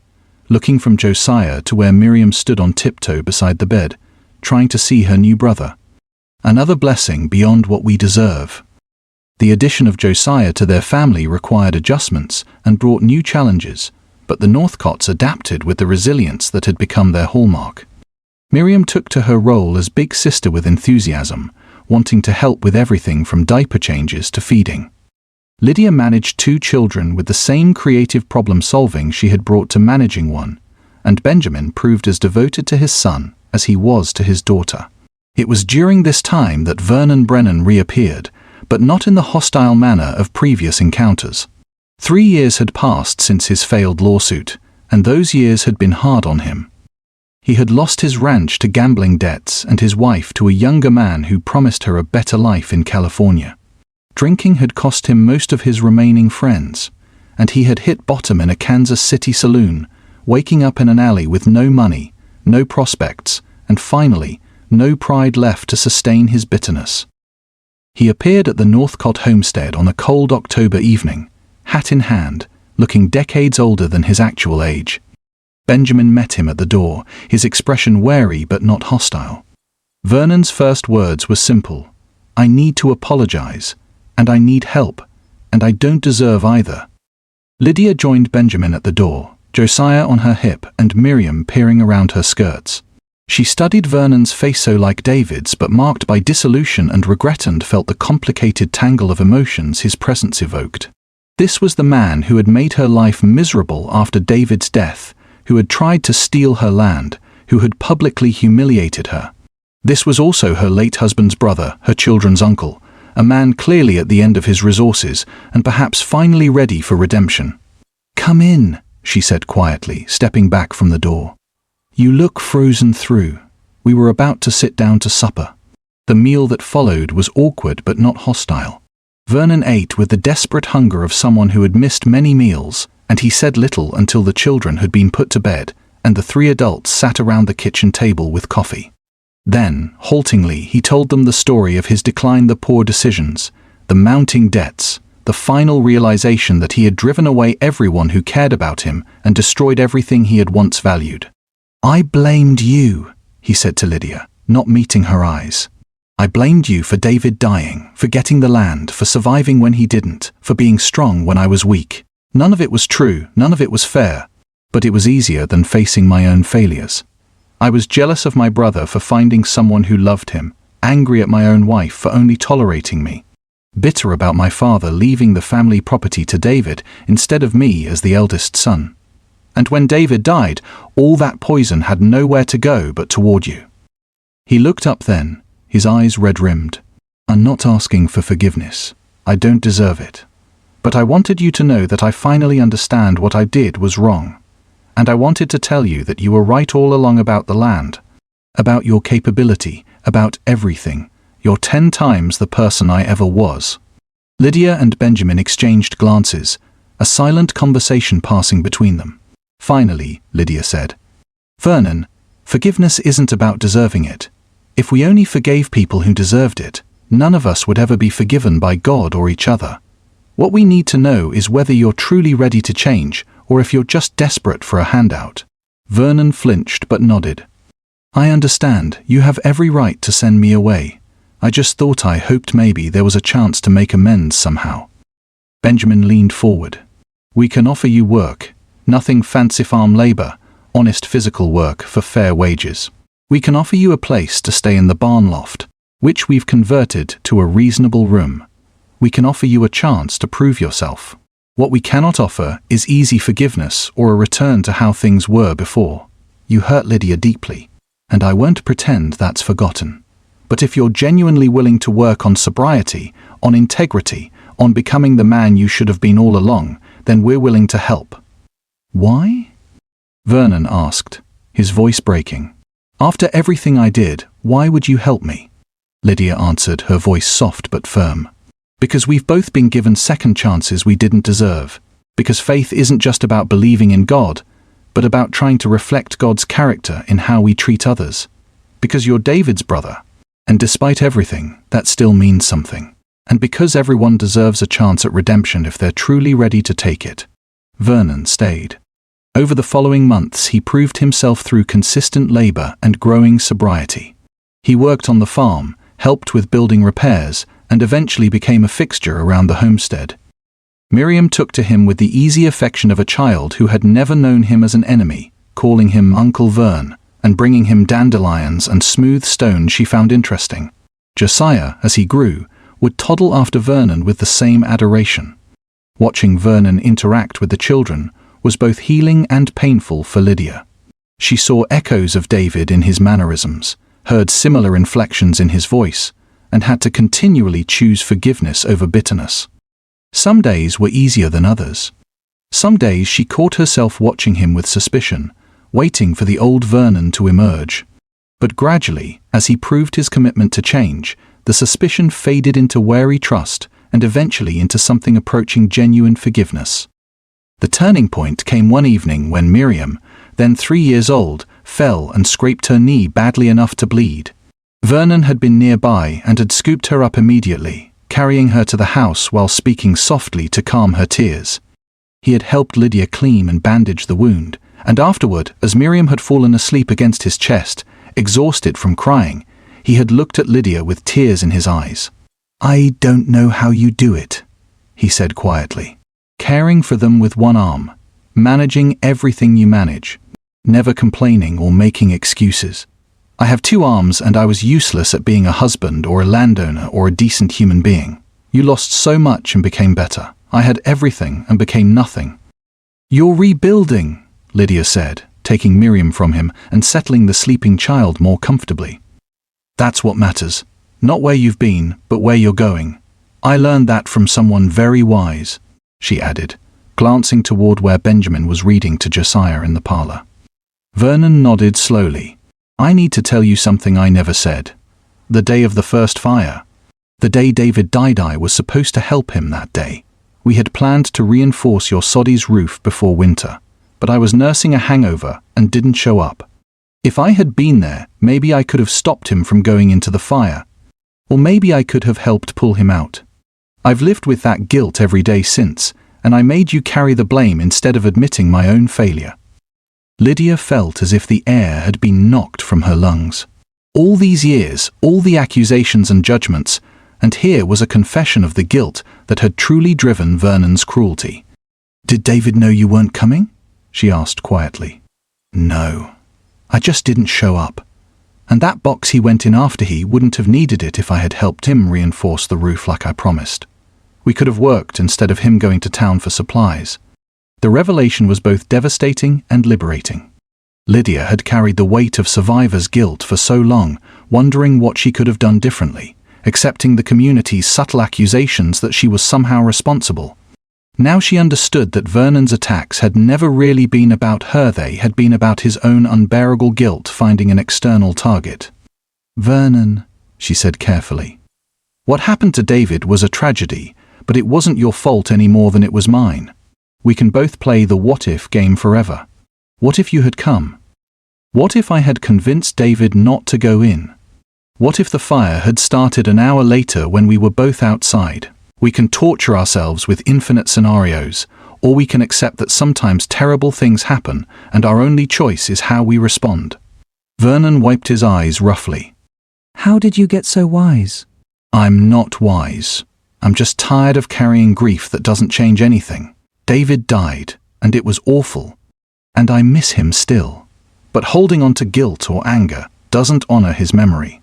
looking from Josiah to where Miriam stood on tiptoe beside the bed, trying to see her new brother. "Another blessing beyond what we deserve." The addition of Josiah to their family required adjustments and brought new challenges, but the Northcotts adapted with the resilience that had become their hallmark. Miriam took to her role as big sister with enthusiasm, wanting to help with everything from diaper changes to feeding. Lydia managed 2 children with the same creative problem-solving she had brought to managing one, and Benjamin proved as devoted to his son as he was to his daughter. It was during this time that Vernon Brennan reappeared, but not in the hostile manner of previous encounters. 3 years had passed since his failed lawsuit, and those years had been hard on him. He had lost his ranch to gambling debts and his wife to a younger man who promised her a better life in California. Drinking had cost him most of his remaining friends, and he had hit bottom in a Kansas City saloon, waking up in an alley with no money, no prospects, and finally, no pride left to sustain his bitterness. He appeared at the Northcott homestead on a cold October evening, hat in hand, looking decades older than his actual age. Benjamin met him at the door, his expression wary but not hostile. Vernon's first words were simple. "I need to apologize, and I need help, and I don't deserve either." Lydia joined Benjamin at the door, Josiah on her hip and Miriam peering around her skirts. She studied Vernon's face so like David's but marked by dissolution and regret and felt the complicated tangle of emotions his presence evoked. This was the man who had made her life miserable after David's death, who had tried to steal her land, who had publicly humiliated her. This was also her late husband's brother, her children's uncle, a man clearly at the end of his resources and perhaps finally ready for redemption. "Come in," she said quietly, stepping back from the door. "You look frozen through. We were about to sit down to supper." The meal that followed was awkward but not hostile. Vernon ate with the desperate hunger of someone who had missed many meals, and he said little until the children had been put to bed and the three adults sat around the kitchen table with coffee. Then, haltingly, he told them the story of his decline, the poor decisions, the mounting debts, the final realization that he had driven away everyone who cared about him and destroyed everything he had once valued. "I blamed you," he said to Lydia, not meeting her eyes. "I blamed you for David dying, for getting the land, for surviving when he didn't, for being strong when I was weak. None of it was true, none of it was fair, but it was easier than facing my own failures. I was jealous of my brother for finding someone who loved him, angry at my own wife for only tolerating me, bitter about my father leaving the family property to David instead of me as the eldest son. And when David died, all that poison had nowhere to go but toward you." He looked up then, his eyes red-rimmed. "I'm not asking for forgiveness. I don't deserve it. But I wanted you to know that I finally understand what I did was wrong. And I wanted to tell you that you were right all along about the land, about your capability, about everything. You're 10 times the person I ever was." Lydia and Benjamin exchanged glances, a silent conversation passing between them. Finally, Lydia said, "Vernon, forgiveness isn't about deserving it. If we only forgave people who deserved it, none of us would ever be forgiven by God or each other. What we need to know is whether you're truly ready to change or if you're just desperate for a handout." Vernon flinched but nodded. "I understand. You have every right to send me away. I just thought I hoped maybe there was a chance to make amends somehow." Benjamin leaned forward. "We can offer you work. Nothing fancy farm labor, honest physical work for fair wages. We can offer you a place to stay in the barn loft, which we've converted to a reasonable room. We can offer you a chance to prove yourself. What we cannot offer is easy forgiveness or a return to how things were before. You hurt Lydia deeply, and I won't pretend that's forgotten. But if you're genuinely willing to work on sobriety, on integrity, on becoming the man you should have been all along, then we're willing to help." "Why?" Vernon asked, his voice breaking. "After everything I did, why would you help me?" Lydia answered, her voice soft but firm. "Because we've both been given second chances we didn't deserve. Because faith isn't just about believing in God, but about trying to reflect God's character in how we treat others. Because you're David's brother, and despite everything, that still means something. And because everyone deserves a chance at redemption if they're truly ready to take it." Vernon stayed. Over the following months, he proved himself through consistent labor and growing sobriety. He worked on the farm, helped with building repairs, and eventually became a fixture around the homestead. Miriam took to him with the easy affection of a child who had never known him as an enemy, calling him Uncle Vern, and bringing him dandelions and smooth stones she found interesting. Josiah, as he grew, would toddle after Vernon with the same adoration. Watching Vernon interact with the children was both healing and painful for Lydia. She saw echoes of David in his mannerisms, heard similar inflections in his voice, and had to continually choose forgiveness over bitterness. Some days were easier than others. Some days she caught herself watching him with suspicion, waiting for the old Vernon to emerge. But gradually, as he proved his commitment to change, the suspicion faded into wary trust and eventually into something approaching genuine forgiveness. The turning point came one evening when Miriam, then 3 years old, fell and scraped her knee badly enough to bleed. Vernon had been nearby and had scooped her up immediately, carrying her to the house while speaking softly to calm her tears. He had helped Lydia clean and bandage the wound, and afterward, as Miriam had fallen asleep against his chest, exhausted from crying, he had looked at Lydia with tears in his eyes. "I don't know how you do it," he said quietly. "Caring for them with one arm, managing everything you manage, never complaining or making excuses. I have two arms and I was useless at being a husband or a landowner or a decent human being. You lost so much and became better. I had everything and became nothing." "You're rebuilding," Lydia said, taking Miriam from him and settling the sleeping child more comfortably. "That's what matters. Not where you've been, but where you're going. I learned that from someone very wise," she added, glancing toward where Benjamin was reading to Josiah in the parlor. Vernon nodded slowly. "I need to tell you something I never said. The day of the first fire. The day David died, I was supposed to help him that day. We had planned to reinforce your soddy's roof before winter, but I was nursing a hangover and didn't show up. If I had been there, maybe I could have stopped him from going into the fire. Or maybe I could have helped pull him out. I've lived with that guilt every day since, and I made you carry the blame instead of admitting my own failure." Lydia felt as if the air had been knocked from her lungs. All these years, all the accusations and judgments, and here was a confession of the guilt that had truly driven Vernon's cruelty. "Did David know you weren't coming?" she asked quietly. "No. I just didn't show up. And that box he went in after, he wouldn't have needed it if I had helped him reinforce the roof like I promised. We could have worked instead of him going to town for supplies." The revelation was both devastating and liberating. Lydia had carried the weight of survivor's guilt for so long, wondering what she could have done differently, accepting the community's subtle accusations that she was somehow responsible. Now she understood that Vernon's attacks had never really been about her, they had been about his own unbearable guilt finding an external target. "Vernon," she said carefully, "what happened to David was a tragedy, but it wasn't your fault any more than it was mine. We can both play the what-if game forever. What if you had come? What if I had convinced David not to go in? What if the fire had started an hour later when we were both outside? We can torture ourselves with infinite scenarios, or we can accept that sometimes terrible things happen and our only choice is how we respond." Vernon wiped his eyes roughly. "How did you get so wise?" "I'm not wise. I'm just tired of carrying grief that doesn't change anything. David died, and it was awful, and I miss him still. But holding on to guilt or anger doesn't honor his memory.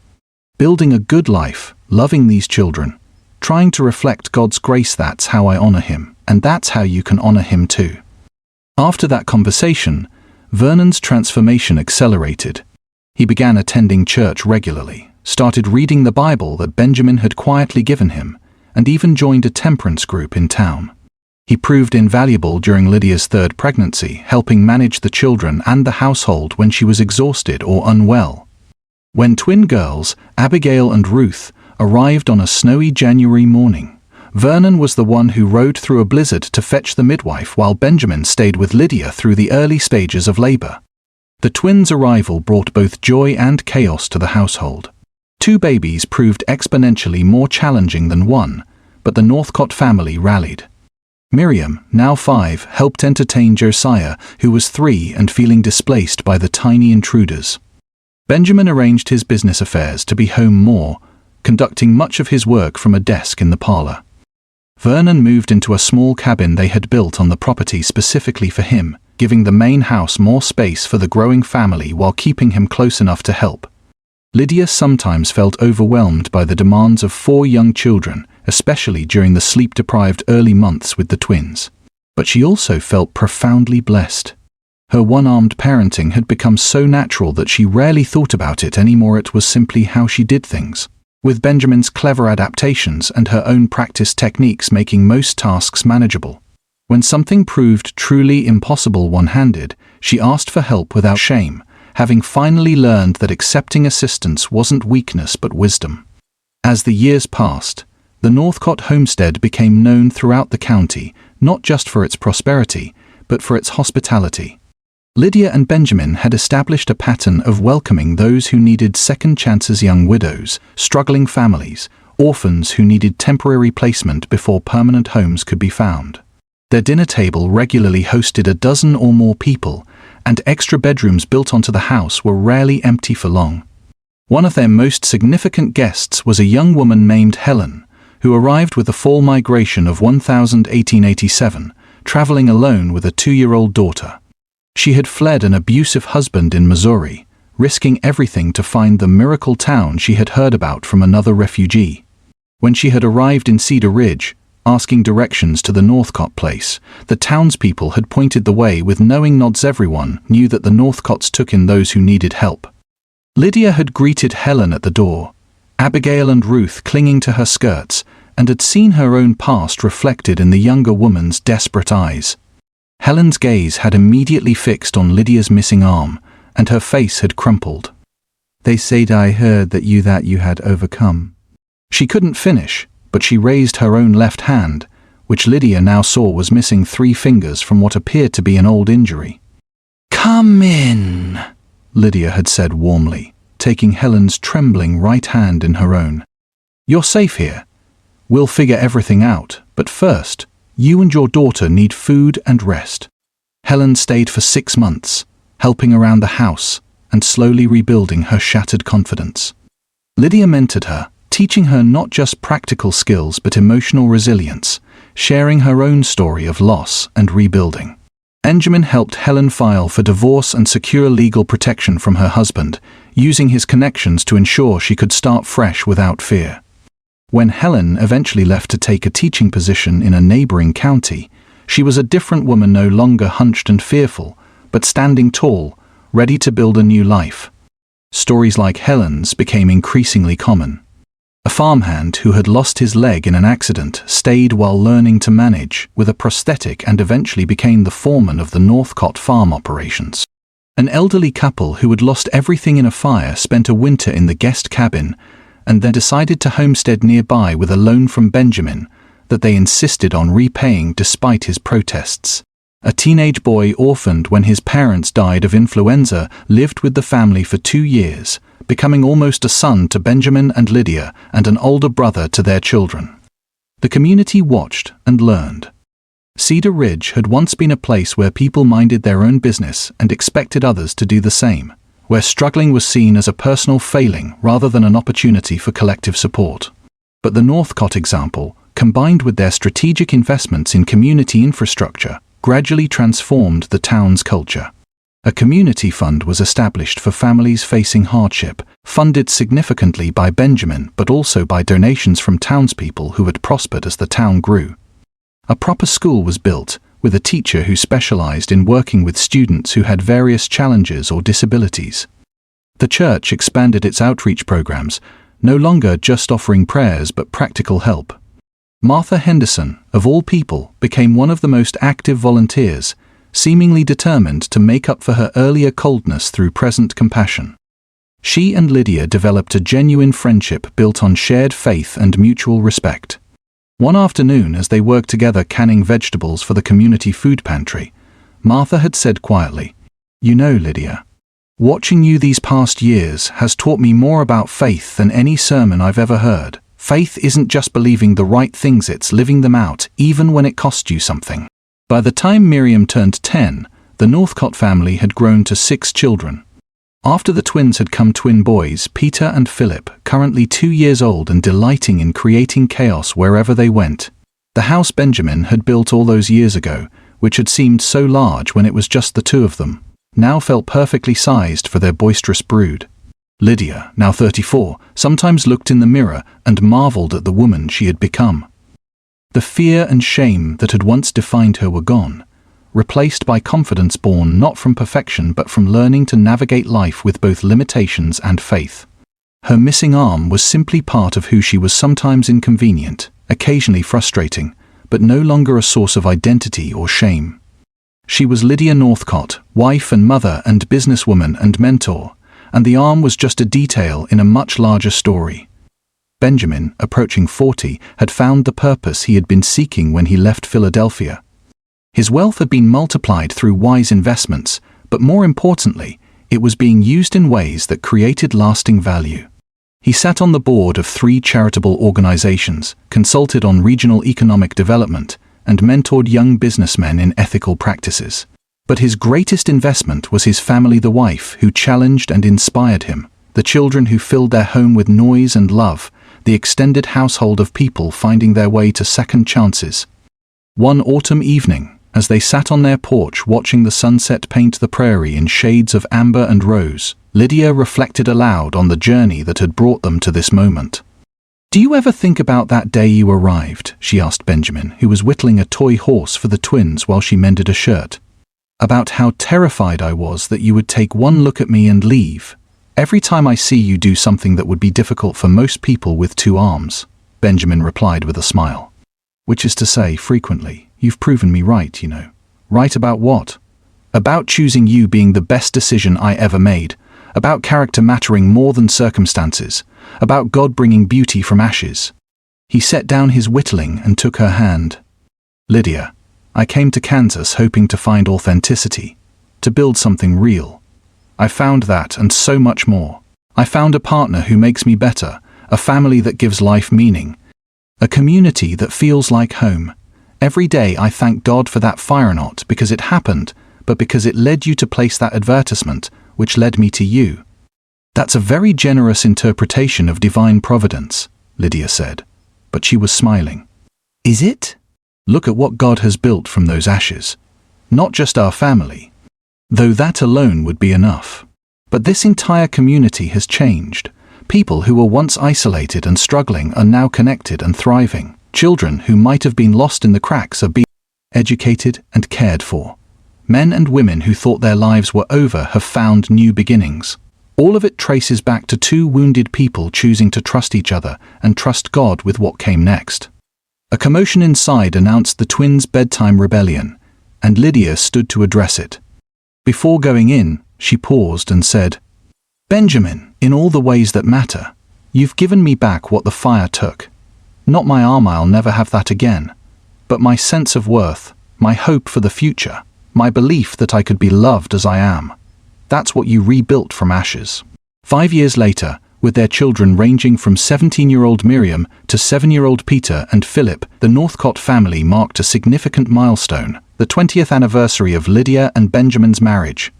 Building a good life, loving these children, trying to reflect God's grace, that's how I honor him, and that's how you can honor him too." After that conversation, Vernon's transformation accelerated. He began attending church regularly, started reading the Bible that Benjamin had quietly given him, and even joined a temperance group in town. He proved invaluable during Lydia's third pregnancy, helping manage the children and the household when she was exhausted or unwell. When twin girls, Abigail and Ruth, arrived on a snowy January morning, Vernon was the one who rode through a blizzard to fetch the midwife while Benjamin stayed with Lydia through the early stages of labor. The twins' arrival brought both joy and chaos to the household. Two babies proved exponentially more challenging than one, but the Northcott family rallied. Miriam, now 5, helped entertain Josiah, who was 3 and feeling displaced by the tiny intruders. Benjamin arranged his business affairs to be home more, conducting much of his work from a desk in the parlor. Vernon moved into a small cabin they had built on the property specifically for him, giving the main house more space for the growing family while keeping him close enough to help. Lydia sometimes felt overwhelmed by the demands of 4 young children, especially during the sleep-deprived early months with the twins. But she also felt profoundly blessed. Her one-armed parenting had become so natural that she rarely thought about it anymore. It was simply how she did things, with Benjamin's clever adaptations and her own practice techniques making most tasks manageable. When something proved truly impossible one-handed, she asked for help without shame, having finally learned that accepting assistance wasn't weakness but wisdom. As the years passed, the Northcott homestead became known throughout the county, not just for its prosperity, but for its hospitality. Lydia and Benjamin had established a pattern of welcoming those who needed second chances: young widows, struggling families, orphans who needed temporary placement before permanent homes could be found. Their dinner table regularly hosted a dozen or more people, and extra bedrooms built onto the house were rarely empty for long. One of their most significant guests was a young woman named Helen, who arrived with the fall migration of 1887, traveling alone with a 2-year-old daughter. She had fled an abusive husband in Missouri, risking everything to find the miracle town she had heard about from another refugee. When she had arrived in Cedar Ridge, asking directions to the Northcott place, the townspeople had pointed the way with knowing nods. Everyone knew that the Northcotts took in those who needed help. Lydia had greeted Helen at the door, Abigail and Ruth clinging to her skirts, and had seen her own past reflected in the younger woman's desperate eyes. Helen's gaze had immediately fixed on Lydia's missing arm, and her face had crumpled. "They said I heard that you had overcome." She couldn't finish, but she raised her own left hand, which Lydia now saw was missing 3 fingers from what appeared to be an old injury. "Come in," Lydia had said warmly, taking Helen's trembling right hand in her own. "You're safe here. We'll figure everything out, but first, you and your daughter need food and rest." Helen stayed for 6 months, helping around the house and slowly rebuilding her shattered confidence. Lydia mentored her, teaching her not just practical skills but emotional resilience, sharing her own story of loss and rebuilding. Benjamin helped Helen file for divorce and secure legal protection from her husband, using his connections to ensure she could start fresh without fear. When Helen eventually left to take a teaching position in a neighboring county, she was a different woman, no longer hunched and fearful, but standing tall, ready to build a new life. Stories like Helen's became increasingly common. A farmhand who had lost his leg in an accident stayed while learning to manage with a prosthetic and eventually became the foreman of the Northcott farm operations. An elderly couple who had lost everything in a fire spent a winter in the guest cabin and then decided to homestead nearby with a loan from Benjamin that they insisted on repaying despite his protests. A teenage boy orphaned when his parents died of influenza lived with the family for 2 years, becoming almost a son to Benjamin and Lydia and an older brother to their children. The community watched and learned. Cedar Ridge had once been a place where people minded their own business and expected others to do the same, where struggling was seen as a personal failing rather than an opportunity for collective support. But the Northcott example, combined with their strategic investments in community infrastructure, gradually transformed the town's culture. A community fund was established for families facing hardship, funded significantly by Benjamin but also by donations from townspeople who had prospered as the town grew. A proper school was built, with a teacher who specialized in working with students who had various challenges or disabilities. The church expanded its outreach programs, no longer just offering prayers but practical help. Martha Henderson, of all people, became one of the most active volunteers, seemingly determined to make up for her earlier coldness through present compassion. She and Lydia developed a genuine friendship built on shared faith and mutual respect. One afternoon, as they worked together canning vegetables for the community food pantry, Martha had said quietly, "You know, Lydia, watching you these past years has taught me more about faith than any sermon I've ever heard. Faith isn't just believing the right things, it's living them out, even when it costs you something." By the time Miriam turned 10, the Northcott family had grown to 6 children. After the twins had come twin boys, Peter and Philip, currently 2 years old and delighting in creating chaos wherever they went. The house Benjamin had built all those years ago, which had seemed so large when it was just the 2 of them, now felt perfectly sized for their boisterous brood. Lydia, now 34, sometimes looked in the mirror and marveled at the woman she had become. The fear and shame that had once defined her were gone, replaced by confidence born not from perfection but from learning to navigate life with both limitations and faith. Her missing arm was simply part of who she was, sometimes inconvenient, occasionally frustrating, but no longer a source of identity or shame. She was Lydia Northcott, wife and mother and businesswoman and mentor, and the arm was just a detail in a much larger story. Benjamin, approaching 40, had found the purpose he had been seeking when he left Philadelphia. His wealth had been multiplied through wise investments, but more importantly, it was being used in ways that created lasting value. He sat on the board of 3 charitable organizations, consulted on regional economic development, and mentored young businessmen in ethical practices. But his greatest investment was his family, the wife who challenged and inspired him, the children who filled their home with noise and love, the extended household of people finding their way to second chances. One autumn evening, as they sat on their porch watching the sunset paint the prairie in shades of amber and rose, Lydia reflected aloud on the journey that had brought them to this moment. "Do you ever think about that day you arrived?" she asked Benjamin, who was whittling a toy horse for the twins while she mended a shirt. "About how terrified I was that you would take one look at me and leave. Every time I see you do something that would be difficult for most people with 2 arms," Benjamin replied with a smile. "Which is to say, frequently. You've proven me right, you know." "Right about what?" "About choosing you being the best decision I ever made. About character mattering more than circumstances. About God bringing beauty from ashes." He set down his whittling and took her hand. "Lydia, I came to Kansas hoping to find authenticity, to build something real. I found that and so much more. I found a partner who makes me better, a family that gives life meaning, a community that feels like home. Every day I thank God for that fire, not because it happened, but because it led you to place that advertisement, which led me to you." "That's a very generous interpretation of divine providence," Lydia said, but she was smiling. "Is it? Look at what God has built from those ashes. Not just our family, though that alone would be enough. But this entire community has changed. People who were once isolated and struggling are now connected and thriving. Children who might have been lost in the cracks are being educated and cared for. Men and women who thought their lives were over have found new beginnings. All of it traces back to 2 wounded people choosing to trust each other and trust God with what came next." A commotion inside announced the twins' bedtime rebellion, and Lydia stood to address it. Before going in, she paused and said, "Benjamin, in all the ways that matter, you've given me back what the fire took. Not my arm, I'll never have that again, but my sense of worth, my hope for the future, my belief that I could be loved as I am. That's what you rebuilt from ashes." 5 years later, with their children ranging from 17-year-old Miriam to 7-year-old Peter and Philip, the Northcott family marked a significant milestone, the 20th anniversary of Lydia and Benjamin's marriage.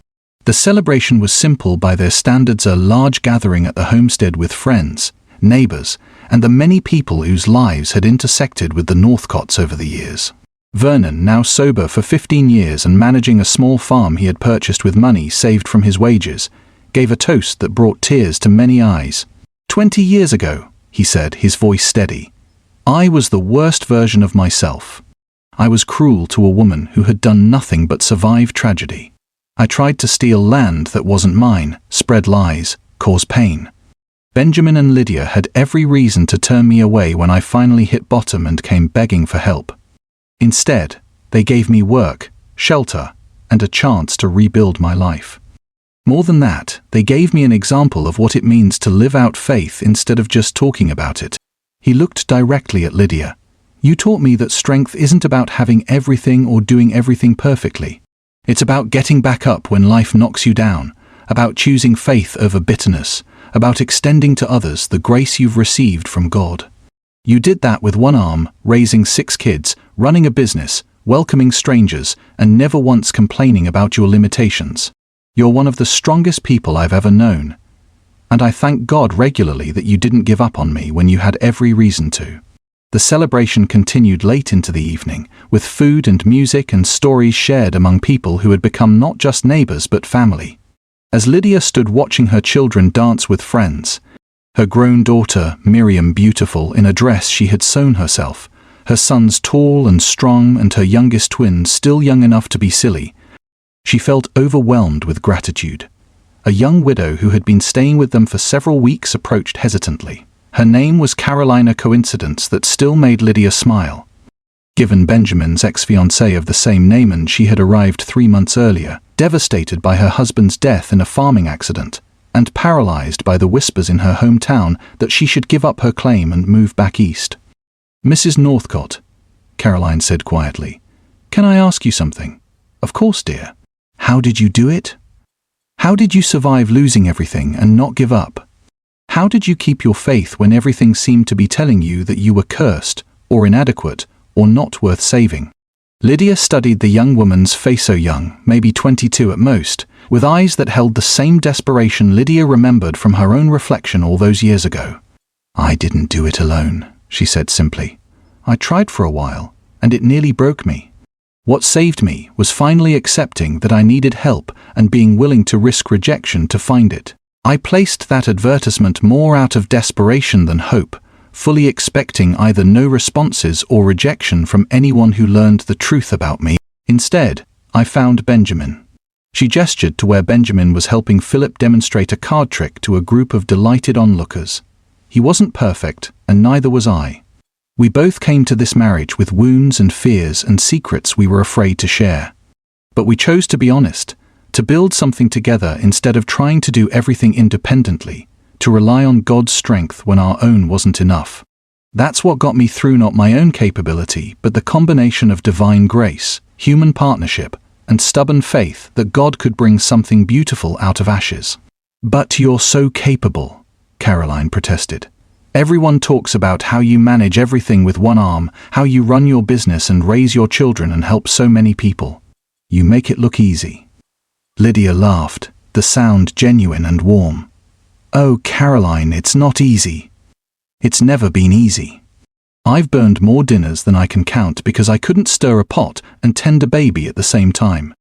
The celebration was simple by their standards, a large gathering at the homestead with friends, neighbors, and the many people whose lives had intersected with the Northcotts over the years. Vernon, now sober for 15 years and managing a small farm he had purchased with money saved from his wages, gave a toast that brought tears to many eyes. 20 years ago, he said, his voice steady, I was the worst version of myself. I was cruel to a woman who had done nothing but survive tragedy. I tried to steal land that wasn't mine, spread lies, cause pain. Benjamin and Lydia had every reason to turn me away when I finally hit bottom and came begging for help. Instead, they gave me work, shelter, and a chance to rebuild my life. More than that, they gave me an example of what it means to live out faith instead of just talking about it. He looked directly at Lydia. You taught me that strength isn't about having everything or doing everything perfectly. It's about getting back up when life knocks you down, about choosing faith over bitterness, about extending to others the grace you've received from God. You did that with one arm, raising 6 kids, running a business, welcoming strangers, and never once complaining about your limitations. You're one of the strongest people I've ever known. And I thank God regularly that you didn't give up on me when you had every reason to. The celebration continued late into the evening, with food and music and stories shared among people who had become not just neighbors but family. As Lydia stood watching her children dance with friends, her grown daughter, Miriam, beautiful in a dress she had sewn herself, her sons tall and strong, and her youngest twin still young enough to be silly, she felt overwhelmed with gratitude. A young widow who had been staying with them for several weeks approached hesitantly. Her name was Caroline, a coincidence that still made Lydia smile. Given Benjamin's ex-fiancé of the same name, and she had arrived 3 months earlier, devastated by her husband's death in a farming accident, and paralyzed by the whispers in her hometown that she should give up her claim and move back east. Mrs. Northcott, Caroline said quietly, can I ask you something? Of course, dear. How did you do it? How did you survive losing everything and not give up? How did you keep your faith when everything seemed to be telling you that you were cursed, or inadequate, or not worth saving? Lydia studied the young woman's face, so young, maybe 22 at most, with eyes that held the same desperation Lydia remembered from her own reflection all those years ago. "I didn't do it alone," she said simply. "I tried for a while, and it nearly broke me. What saved me was finally accepting that I needed help and being willing to risk rejection to find it. I placed that advertisement more out of desperation than hope, fully expecting either no responses or rejection from anyone who learned the truth about me. Instead, I found Benjamin." She gestured to where Benjamin was helping Philip demonstrate a card trick to a group of delighted onlookers. He wasn't perfect, and neither was I. We both came to this marriage with wounds and fears and secrets we were afraid to share. But we chose to be honest, to build something together instead of trying to do everything independently, to rely on God's strength when our own wasn't enough. That's what got me through, not my own capability, but the combination of divine grace, human partnership, and stubborn faith that God could bring something beautiful out of ashes. "But you're so capable," Caroline protested. "Everyone talks about how you manage everything with one arm, how you run your business and raise your children and help so many people. You make it look easy." Lydia laughed, the sound genuine and warm. "Oh, Caroline, it's not easy. It's never been easy. I've burned more dinners than I can count because I couldn't stir a pot and tend a baby at the same time.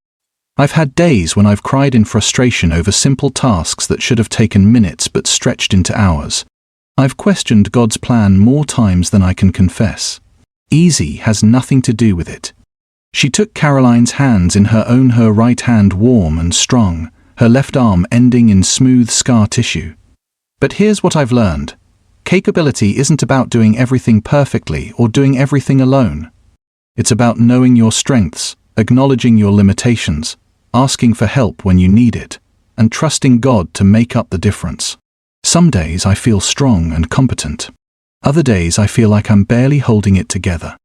I've had days when I've cried in frustration over simple tasks that should have taken minutes but stretched into hours. I've questioned God's plan more times than I can confess. Easy has nothing to do with it." She took Caroline's hands in her own, her right hand warm and strong, her left arm ending in smooth scar tissue. "But here's what I've learned. Capability isn't about doing everything perfectly or doing everything alone. It's about knowing your strengths, acknowledging your limitations, asking for help when you need it, and trusting God to make up the difference. Some days I feel strong and competent. Other days I feel like I'm barely holding it together.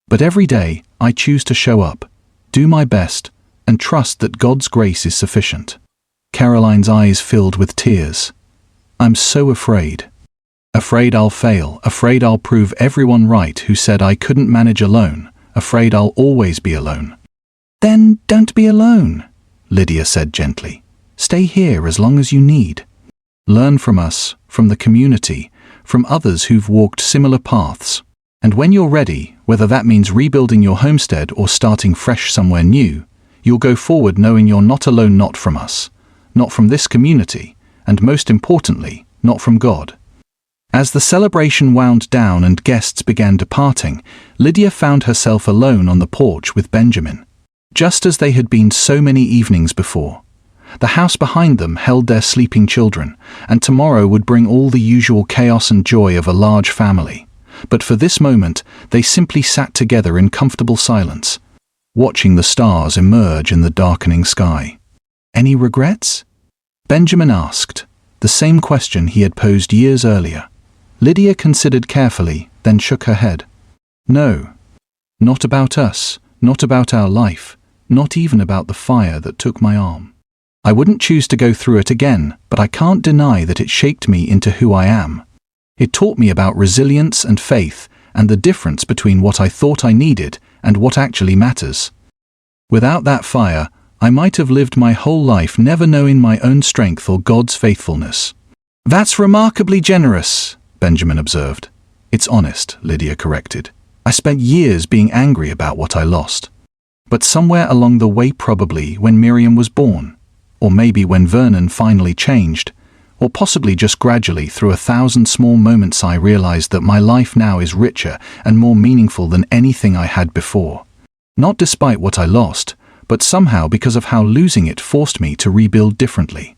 But every day I choose to show up, do my best, and trust that God's grace is sufficient." Caroline's eyes filled with tears. "I'm so afraid. Afraid I'll fail, afraid I'll prove everyone right who said I couldn't manage alone, afraid I'll always be alone." "Then don't be alone," Lydia said gently. "Stay here as long as you need. Learn from us, from the community, from others who've walked similar paths. And when you're ready, whether that means rebuilding your homestead or starting fresh somewhere new, you'll go forward knowing you're not alone, not from us, not from this community, and most importantly, not from God." As the celebration wound down and guests began departing, Lydia found herself alone on the porch with Benjamin. Just as they had been so many evenings before. The house behind them held their sleeping children, and tomorrow would bring all the usual chaos and joy of a large family. But for this moment, they simply sat together in comfortable silence, watching the stars emerge in the darkening sky. "Any regrets?" Benjamin asked, the same question he had posed years earlier. Lydia considered carefully, then shook her head. "No. Not about us, not about our life, not even about the fire that took my arm. I wouldn't choose to go through it again, but I can't deny that it shaped me into who I am. It taught me about resilience and faith and the difference between what I thought I needed and what actually matters. Without that fire, I might have lived my whole life never knowing my own strength or God's faithfulness." "That's remarkably generous," Benjamin observed. "It's honest," Lydia corrected. "I spent years being angry about what I lost. But somewhere along the way, probably when Miriam was born, or maybe when Vernon finally changed, or possibly just gradually through 1,000 small moments, I realized that my life now is richer and more meaningful than anything I had before. Not despite what I lost, but somehow because of how losing it forced me to rebuild differently."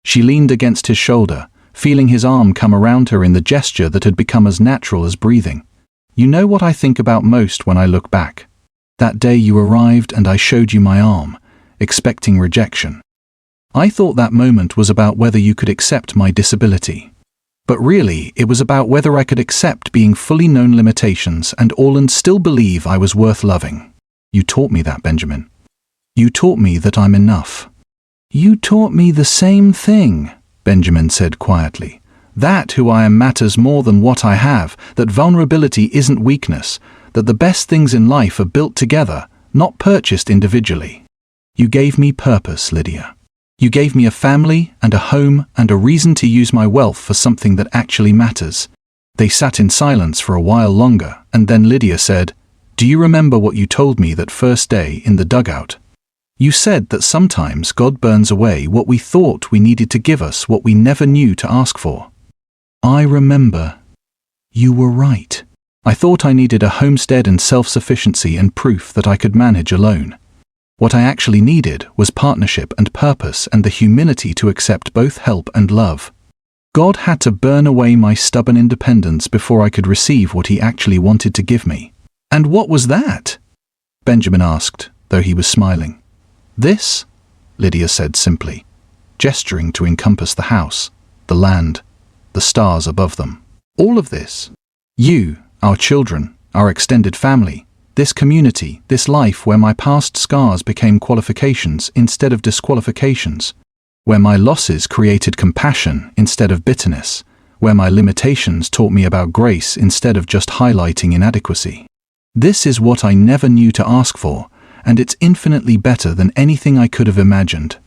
She leaned against his shoulder, feeling his arm come around her in the gesture that had become as natural as breathing. "You know what I think about most when I look back? That day you arrived and I showed you my arm, expecting rejection. I thought that moment was about whether you could accept my disability. But really, it was about whether I could accept being fully known limitations and all and still believe I was worth loving. You taught me that, Benjamin. You taught me that I'm enough. You taught me the same thing, Benjamin said quietly. That who I am matters more than what I have, that vulnerability isn't weakness, that the best things in life are built together, not purchased individually. You gave me purpose, Lydia. You gave me a family and a home and a reason to use my wealth for something that actually matters. They sat in silence for a while longer, and then Lydia said, Do you remember what you told me that first day in the dugout? You said that sometimes God burns away what we thought we needed to give us what we never knew to ask for. I remember. You were right. I thought I needed a homestead and self-sufficiency and proof that I could manage alone. What I actually needed was partnership and purpose and the humility to accept both help and love. God had to burn away my stubborn independence before I could receive what he actually wanted to give me. And what was that? Benjamin asked, though he was smiling. This, Lydia said simply, gesturing to encompass the house, the land, the stars above them. All of this. You, our children, our extended family, this community, this life where my past scars became qualifications instead of disqualifications, where my losses created compassion instead of bitterness, where my limitations taught me about grace instead of just highlighting inadequacy. This is what I never knew to ask for, and it's infinitely better than anything I could have imagined.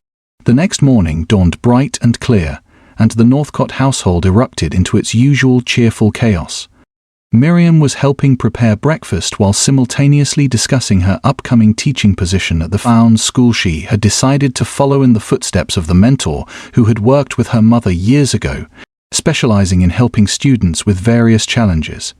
The next morning dawned bright and clear, and the Northcott household erupted into its usual cheerful chaos. Miriam was helping prepare breakfast while simultaneously discussing her upcoming teaching position at the Found school. She had decided to follow in the footsteps of the mentor who had worked with her mother years ago, specializing in helping students with various challenges.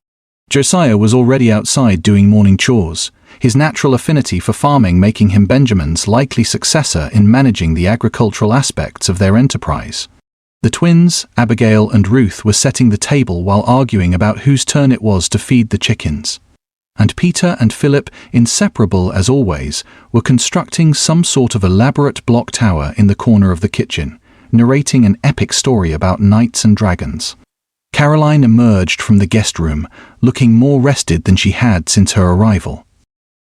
Josiah was already outside doing morning chores, his natural affinity for farming making him Benjamin's likely successor in managing the agricultural aspects of their enterprise. The twins, Abigail and Ruth, were setting the table while arguing about whose turn it was to feed the chickens. And Peter and Philip, inseparable as always, were constructing some sort of elaborate block tower in the corner of the kitchen, narrating an epic story about knights and dragons. Caroline emerged from the guest room, looking more rested than she had since her arrival.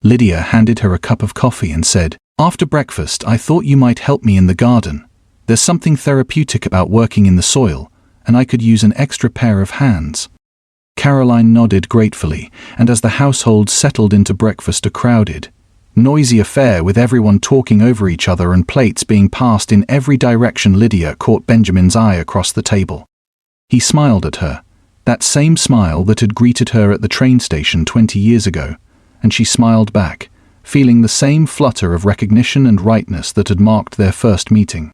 Lydia handed her a cup of coffee and said, After breakfast, I thought you might help me in the garden. There's something therapeutic about working in the soil, and I could use an extra pair of hands. Caroline nodded gratefully, and as the household settled into breakfast, a crowded, noisy affair with everyone talking over each other and plates being passed in every direction, Lydia caught Benjamin's eye across the table. He smiled at her, that same smile that had greeted her at the train station 20 years ago, and she smiled back, feeling the same flutter of recognition and rightness that had marked their first meeting.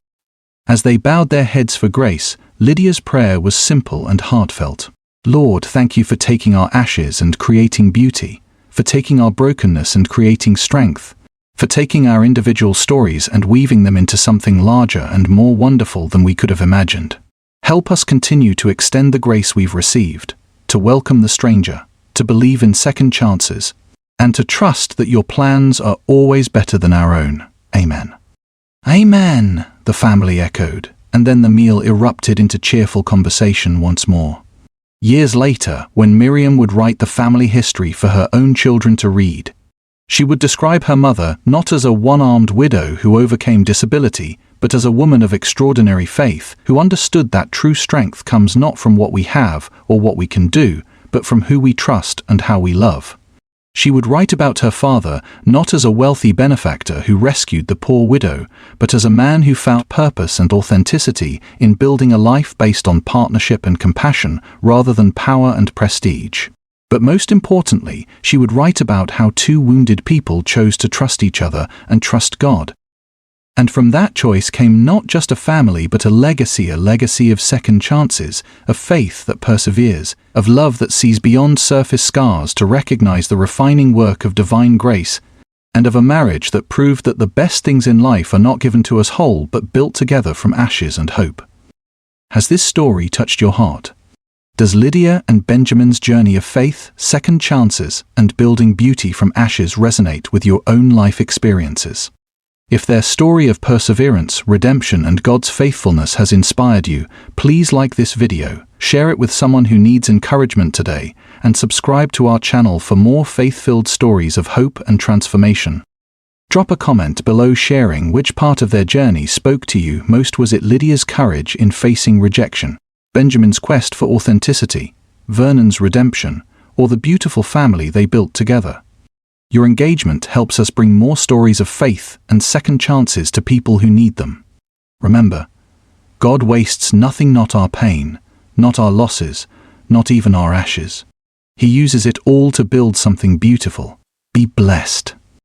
As they bowed their heads for grace, Lydia's prayer was simple and heartfelt. Lord, thank you for taking our ashes and creating beauty, for taking our brokenness and creating strength, for taking our individual stories and weaving them into something larger and more wonderful than we could have imagined. Help us continue to extend the grace we've received, to welcome the stranger, to believe in second chances, and to trust that your plans are always better than our own. Amen. Amen, the family echoed, and then the meal erupted into cheerful conversation once more. Years later, when Miriam would write the family history for her own children to read, she would describe her mother not as a one-armed widow who overcame disability, but as a woman of extraordinary faith who understood that true strength comes not from what we have or what we can do, but from who we trust and how we love. She would write about her father not as a wealthy benefactor who rescued the poor widow, but as a man who found purpose and authenticity in building a life based on partnership and compassion rather than power and prestige. But most importantly, she would write about how two wounded people chose to trust each other and trust God. And from that choice came not just a family but a legacy of second chances, of faith that perseveres, of love that sees beyond surface scars to recognize the refining work of divine grace, and of a marriage that proved that the best things in life are not given to us whole but built together from ashes and hope. Has this story touched your heart? Does Lydia and Benjamin's journey of faith, second chances, and building beauty from ashes resonate with your own life experiences? If their story of perseverance, redemption, and God's faithfulness has inspired you, please like this video, share it with someone who needs encouragement today, and subscribe to our channel for more faith-filled stories of hope and transformation. Drop a comment below sharing which part of their journey spoke to you most. Was it Lydia's courage in facing rejection, Benjamin's quest for authenticity, Vernon's redemption, or the beautiful family they built together? Your engagement helps us bring more stories of faith and second chances to people who need them. Remember, God wastes nothing, not our pain, not our losses, not even our ashes. He uses it all to build something beautiful. Be blessed.